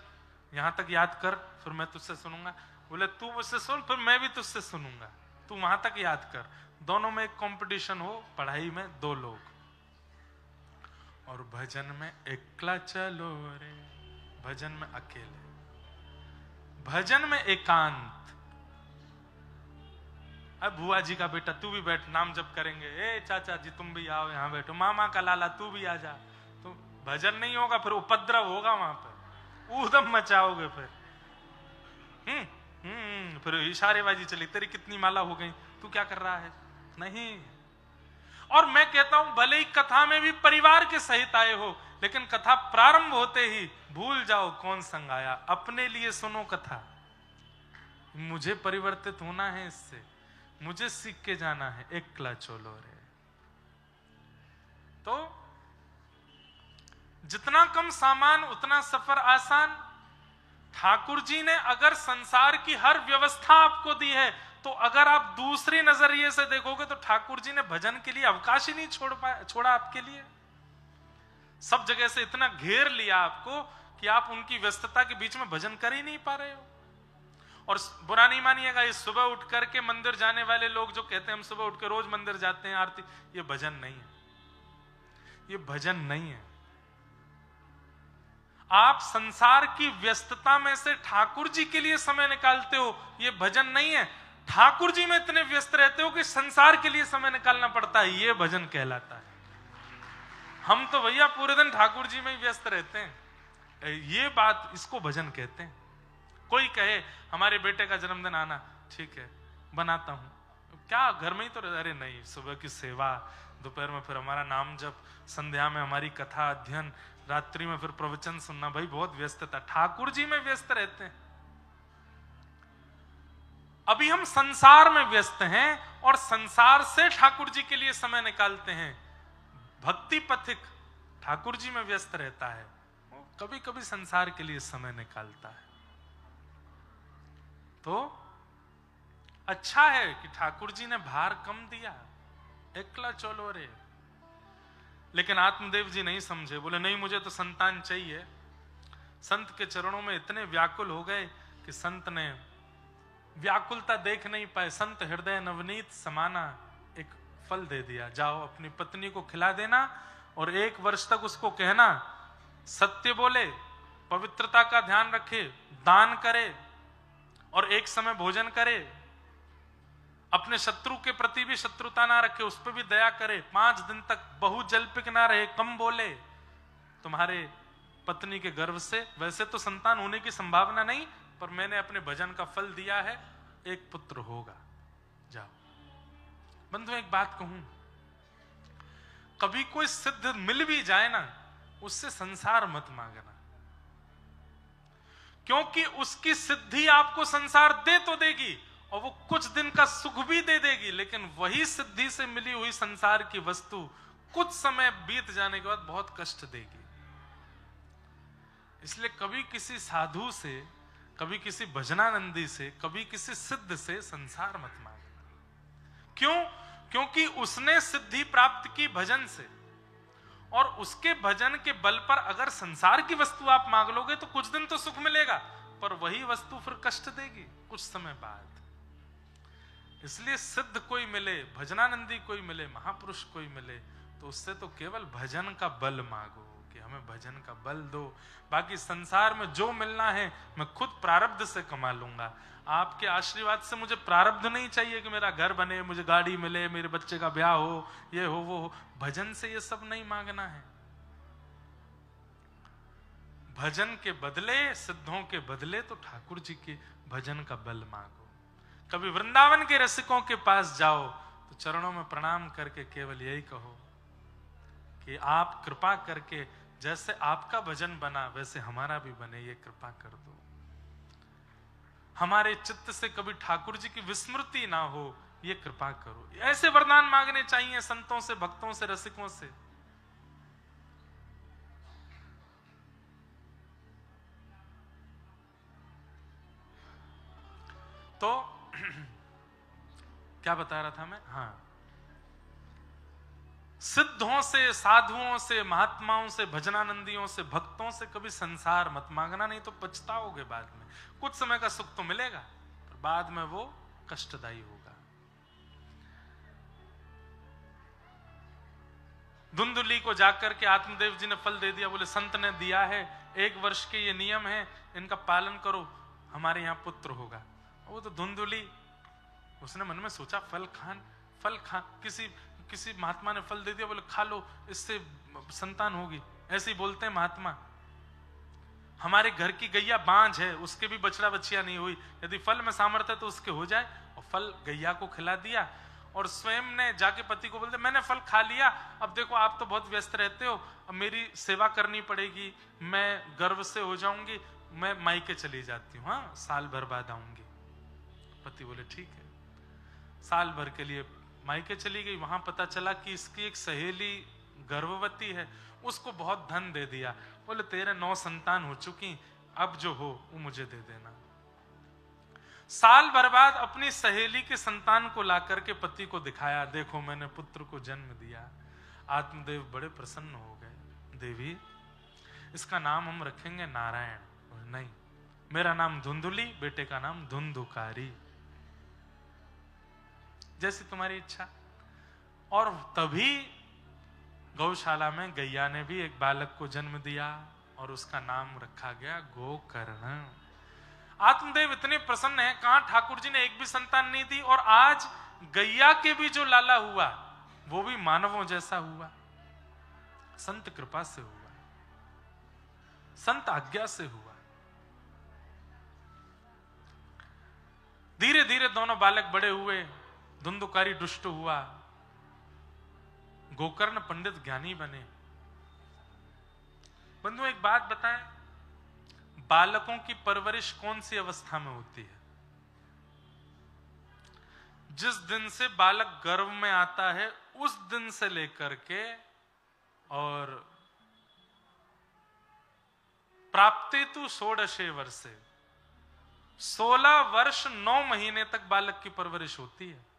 यहां तक याद कर, फिर मैं तुझसे सुनूंगा, बोले तू मुझसे सुन, फिर मैं भी तुझसे सुनूंगा, तू वहां तक याद कर। दोनों में एक कंपटीशन हो, पढ़ाई में 2 लोग, और भजन में एकला चलो रे, भजन में अकेले, भजन में एकांत। अब बुआ जी का बेटा तू भी बैठ, नाम जप करेंगे, ए चाचा जी तुम भी आओ यहाँ बैठो, मामा का लाला तू भी आ जा, तो भजन नहीं होगा, फिर उपद्रव होगा वहां पर, ऊधम मचाओगे फिर। फिर इशारेबाजी चली, तेरी कितनी माला हो गई, तू क्या कर रहा है, नहीं। और मैं कहता हूं भले ही कथा में भी परिवार के सहित आए हो, लेकिन कथा प्रारंभ होते ही भूल जाओ कौन संग आया, अपने लिए सुनो कथा। मुझे परिवर्तित होना है इससे, मुझे सीख के जाना है, एकला चलो रे। तो जितना कम सामान उतना सफर आसान। ठाकुर जी ने अगर संसार की हर व्यवस्था आपको दी है, तो अगर आप दूसरे नजरिए से देखोगे तो ठाकुर जी ने भजन के लिए अवकाश ही नहीं छोड़ा आपके लिए। सब जगह से इतना घेर लिया आपको कि आप उनकी व्यस्तता के बीच में भजन कर ही नहीं पा रहे हो। और बुरा नहीं मानिएगा, ये सुबह उठ करके मंदिर जाने वाले लोग जो कहते हैं हम सुबह उठ के रोज मंदिर जाते हैं आरती, ये भजन नहीं है, ये भजन नहीं है। आप संसार की व्यस्तता में से ठाकुर जी के लिए समय निकालते हो, ये भजन नहीं है। ठाकुर जी में इतने व्यस्त रहते हो कि संसार के लिए समय निकालना पड़ता है, ये भजन कहलाता है। हम तो भैया पूरे दिन ठाकुर जी में ही व्यस्त रहते हैं, ये बात, इसको भजन कहते हैं। कोई कहे हमारे बेटे का जन्मदिन आना, ठीक है बनाता हूं, क्या घर में ही तो, अरे नहीं, सुबह की सेवा, दोपहर में फिर हमारा नाम जप, संध्या में हमारी कथा अध्ययन, रात्रि में फिर प्रवचन सुनना, भाई बहुत व्यस्तता। ठाकुर जी में व्यस्त रहते हैं। अभी हम संसार में व्यस्त हैं और संसार से ठाकुर जी के लिए समय निकालते हैं। भक्ति पथिक ठाकुर जी में व्यस्त रहता है, वो कभी कभी संसार के लिए समय निकालता है। तो अच्छा है कि ठाकुर जी ने भार कम दिया, एकला चलो रे। लेकिन आत्मदेव जी नहीं समझे, बोले नहीं मुझे तो संतान चाहिए। संत के चरणों में इतने व्याकुल हो गए कि संत ने व्याकुलता देख नहीं पाए। संत हृदय नवनीत समाना एक फल दे दिया, जाओ अपनी पत्नी को खिला देना और 1 वर्ष तक उसको कहना सत्य बोले, पवित्रता का ध्यान रखे, दान करे और एक समय भोजन करे, अपने शत्रु के प्रति भी शत्रुता ना रखे, उस पर भी दया करे, 5 दिन तक बहुजल्पिक ना रहे, कम बोले। तुम्हारे पत्नी के गर्भ से वैसे तो संतान होने की संभावना नहीं, पर मैंने अपने भजन का फल दिया है, एक पुत्र होगा, जाओ। बंधु एक बात कहूं, कभी कोई सिद्ध मिल भी जाए ना, उससे संसार मत मांगना, क्योंकि उसकी सिद्धि आपको संसार दे तो देगी और वो कुछ दिन का सुख भी दे देगी, लेकिन वही सिद्धि से मिली हुई संसार की वस्तु कुछ समय बीत जाने के बाद बहुत कष्ट देगी। इसलिए कभी किसी साधु से, कभी किसी भजनानंदी से, कभी किसी सिद्ध से संसार मत मांगना। क्यों? क्योंकि उसने सिद्धि प्राप्त की भजन से, और उसके भजन के बल पर अगर संसार की वस्तु आप मांग लोगे तो कुछ दिन तो सुख मिलेगा, पर वही वस्तु फिर कष्ट देगी कुछ समय बाद। इसलिए सिद्ध कोई मिले, भजनानंदी कोई मिले, महापुरुष कोई मिले, तो उससे तो केवल भजन का बल मांगो कि हमें भजन का बल दो। बाकी संसार में जो मिलना है मैं खुद प्रारब्ध से कमा लूंगा। आपके आशीर्वाद से मुझे प्रारब्ध नहीं चाहिए कि मेरा घर बने, मुझे गाड़ी मिले, मेरे बच्चे का ब्याह हो, ये हो वो हो। भजन से ये सब नहीं मांगना है। भजन के बदले, सिद्धों के बदले तो ठाकुर जी के भजन का बल मांगो। कभी वृंदावन के रसिकों के पास जाओ तो चरणों में प्रणाम करके केवल यही कहो कि आप कृपा करके जैसे आपका भजन बना वैसे हमारा भी बने, ये कृपा कर दो। हमारे चित्त से कभी ठाकुर जी की विस्मृति ना हो, ये कृपा करो। ऐसे वरदान मांगने चाहिए संतों से, भक्तों से, रसिकों से। तो क्या बता रहा था मैं? हाँ, सिद्धों से, साधुओं से, महात्माओं से, भजनानंदियों से, भक्तों से कभी संसार मत मांगना, नहीं तो पछताओगे बाद में। कुछ समय का सुख तो मिलेगा पर बाद में वो कष्टदायी होगा। धुंधुली को जाकर के आत्मदेव जी ने फल दे दिया, बोले संत ने दिया है, 1 वर्ष के ये नियम है, इनका पालन करो, हमारे यहाँ पुत्र होगा। वो तो धुंधुली, उसने मन में सोचा फल खान, किसी महात्मा ने फल दे दिया, बोले खा लो, इससे संतान होगी। ऐसे ही बोलते हैं महात्मा। हमारे घर की गैया बांझ है, उसके भी बछड़ा बछिया नहीं हुई, यदि फल में सामर्थ्य तो उसके हो जाए। और फल गैया को खिला दिया और स्वयं ने जाके पति को बोलते मैंने फल खा लिया, अब देखो आप तो बहुत व्यस्त रहते हो, अब मेरी सेवा करनी पड़ेगी, मैं गर्व से हो जाऊंगी, मैं मायके चली जाती हूँ, हाँ साल भर बाद आऊंगी। पति बोले ठीक है। साल भर के लिए मायके चली गई। वहां पता चला कि इसकी एक सहेली गर्भवती है, उसको बहुत धन दे दिया। बोले तेरे 9 संतान हो चुकी, अब जो हो वो मुझे दे देना। साल भर बाद अपनी सहेली के संतान को लाकर के पति को दिखाया, देखो मैंने पुत्र को जन्म दिया। आत्मदेव बड़े प्रसन्न हो गए। देवी इसका नाम हम रखेंगे नारायण। नहीं, मेरा नाम धुंधुली, बेटे का नाम धुंधुकारी, जैसी तुम्हारी इच्छा। और तभी गौशाला में गैया ने भी एक बालक को जन्म दिया और उसका नाम रखा गया गोकर्ण। आत्मदेव इतने प्रसन्न हैं, कहां ठाकुर जी ने एक भी संतान नहीं दी, और आज गैया के भी जो लाला हुआ वो भी मानवों जैसा हुआ। संत कृपा से हुआ, संत आज्ञा से हुआ। धीरे धीरे दोनों बालक बड़े हुए, धुंधुकारी दुष्ट हुआ, गोकर्ण पंडित ज्ञानी बने। बंधु एक बात बताएं, बालकों की परवरिश कौन सी अवस्था में होती है? जिस दिन से बालक गर्भ में आता है उस दिन से लेकर के और प्राप्ति तु 16 वर्षे, 16 वर्ष 9 महीने तक बालक की परवरिश होती है।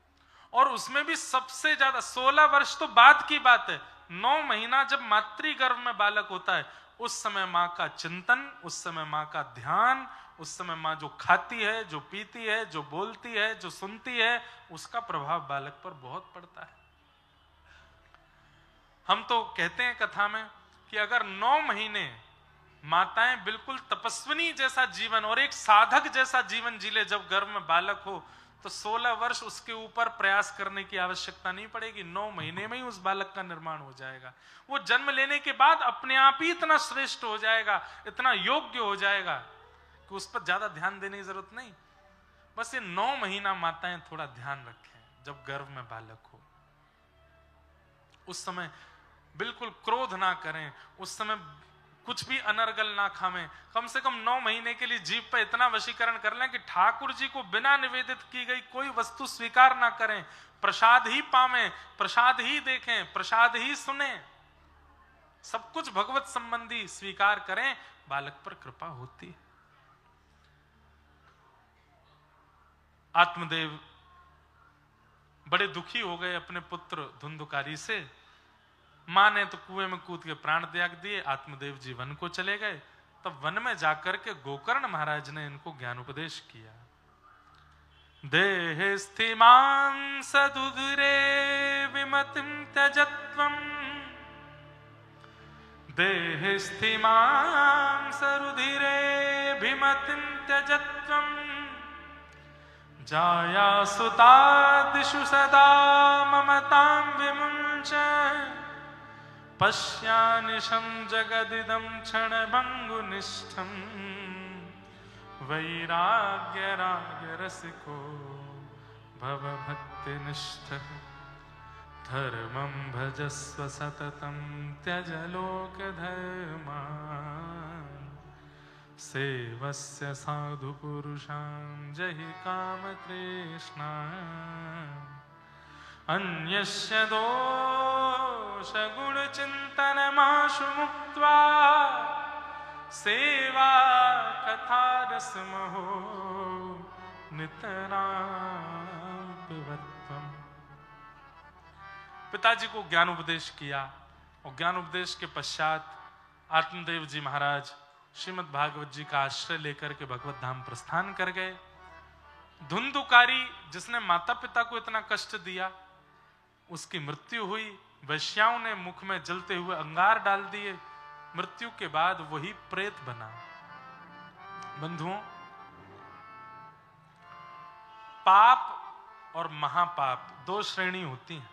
और उसमें भी सबसे ज्यादा 16 वर्ष तो बाद की बात है, 9 महीना जब मातृगर्भ में बालक होता है उस समय मां का चिंतन, उस समय मां का ध्यान, उस समय मां जो खाती है, जो पीती है, जो बोलती है, जो सुनती है, उसका प्रभाव बालक पर बहुत पड़ता है। हम तो कहते हैं कथा में कि अगर 9 महीने माताएं बिल्कुल तपस्विनी जैसा जीवन और एक साधक जैसा जीवन जी ले, जब गर्भ में बालक हो, तो 16 वर्ष उसके ऊपर प्रयास करने की आवश्यकता नहीं पड़ेगी। 9 महीने में ही उस बालक का निर्माण हो जाएगा। वो जन्म लेने के बाद अपने आप ही इतना श्रेष्ठ हो जाएगा, इतना योग्य हो जाएगा कि उस पर ज्यादा ध्यान देने की जरूरत नहीं। बस ये 9 महीना माताएं थोड़ा ध्यान रखें। जब गर्भ में बालक हो उस समय बिल्कुल क्रोध ना करें, उस समय कुछ भी अनर्गल ना खावें। कम से कम 9 महीने के लिए जीभ पर इतना वशीकरण कर लें कि ठाकुर जी को बिना निवेदित की गई कोई वस्तु स्वीकार ना करें, प्रसाद ही पावें, प्रसाद ही देखें, प्रसाद ही सुने, सब कुछ भगवत संबंधी स्वीकार करें, बालक पर कृपा होती है। आत्मदेव बड़े दुखी हो गए अपने पुत्र धुंधुकारी से। मां ने तो कुएं में कूद के प्राण त्याग दिए। आत्मदेव जी वन को चले गए। तब वन में जाकर के गोकर्ण महाराज ने इनको ज्ञान उपदेश किया। देहेस्थिमां सदुदरे विमतिं त्यजत्वम् देहेस्थिमां सरुधिरे विमतिं त्यजत्वम् जायासुतादिषु सदा ममतां विमुञ्च पश्यानिशं जगदिदं क्षणभङ्गुनिष्ठम् वैराग्यरागरसिको भवभक्तिनिष्ठः धर्मं भजस्व सततं त्यज लोकधर्मान् सेवस्य साधुपुरुषां जहि कामतृष्णान् अन्यस्य दोषगुणचिन्तनमाशु मुक्त्वा सेवा कथारसमहो नितरां पिबत्वम्। पिताजी को ज्ञान उपदेश किया और ज्ञान उपदेश के पश्चात आत्मदेव जी महाराज श्रीमद् भागवत जी का आश्रय लेकर के भगवत धाम प्रस्थान कर गए। धुंधुकारी जिसने माता पिता को इतना कष्ट दिया उसकी मृत्यु हुई। वैश्याओं ने मुख में जलते हुए अंगार डाल दिए। मृत्यु के बाद वही प्रेत बना। बंधुओं, पाप और महापाप दो श्रेणी होती हैं।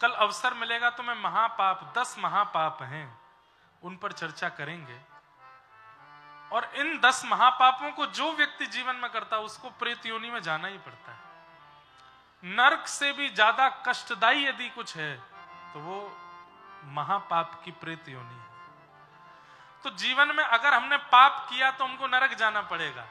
कल अवसर मिलेगा तो मैं महापाप 10 महापाप हैं उन पर चर्चा करेंगे। और इन 10 महापापों को जो व्यक्ति जीवन में करता है उसको प्रेत योनि में जाना ही पड़ता है। नरक से भी ज्यादा कष्टदायी यदि कुछ है तो वो महापाप की प्रेत योनि है। तो जीवन में अगर हमने पाप किया तो हमको नरक जाना पड़ेगा,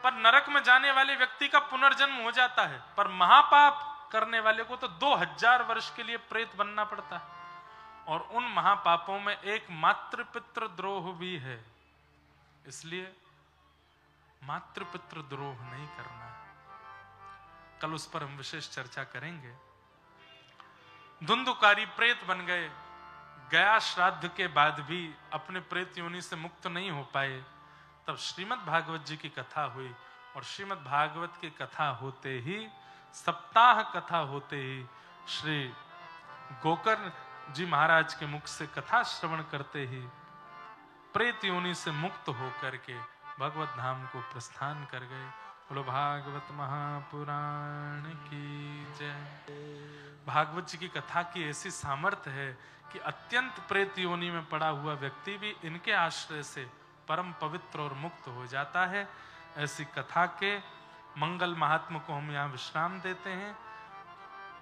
पर नरक में जाने वाले व्यक्ति का पुनर्जन्म हो जाता है। पर महापाप करने वाले को तो 2000 वर्ष के लिए प्रेत बनना पड़ता है। और उन महापापों में एक मातृपितृ द्रोह भी है, इसलिए मातृपितृ द्रोह नहीं करना है। कल उस पर हम विशेष चर्चा करेंगे। धुंधुकारी प्रेत बन गए। गया श्राद्ध के बाद भी अपने प्रेत योनि से मुक्त नहीं हो पाए। तब श्रीमद् भागवत जी की कथा हुई और श्रीमद् भागवत की कथा होते ही, सप्ताह कथा होते ही श्री गोकर्ण जी महाराज के मुख से कथा श्रवण करते ही प्रेत योनि से मुक्त होकर के भगवत धाम को प्रस्थान कर गए। बोलो भागवत महापुराण की जय। भागवत जी की कथा की ऐसी सामर्थ्य है कि अत्यंत प्रेत योनि में पड़ा हुआ व्यक्ति भी इनके आश्रय से परम पवित्र और मुक्त हो जाता है। ऐसी कथा के मंगल महात्मा को हम यहाँ विश्राम देते हैं।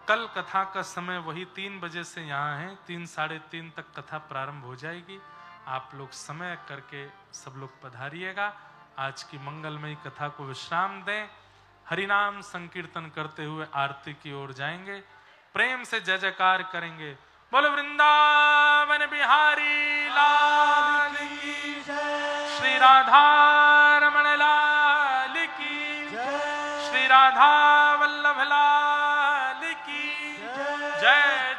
कल कथा का समय वही 3 बजे से यहाँ है। 3 साढ़े 3 तक कथा प्रारंभ हो जाएगी। आप लोग समय करके सब लोग पधारिएगा। आज की मंगलमयी कथा को विश्राम दें। हरिनाम संकीर्तन करते हुए आरती की ओर जाएंगे। प्रेम से जय जयकार करेंगे। बोलो वृंदावन बिहारी लाल की जय। श्री राधा रमण लाल की जय। श्री राधा वल्लभ लाल की जय।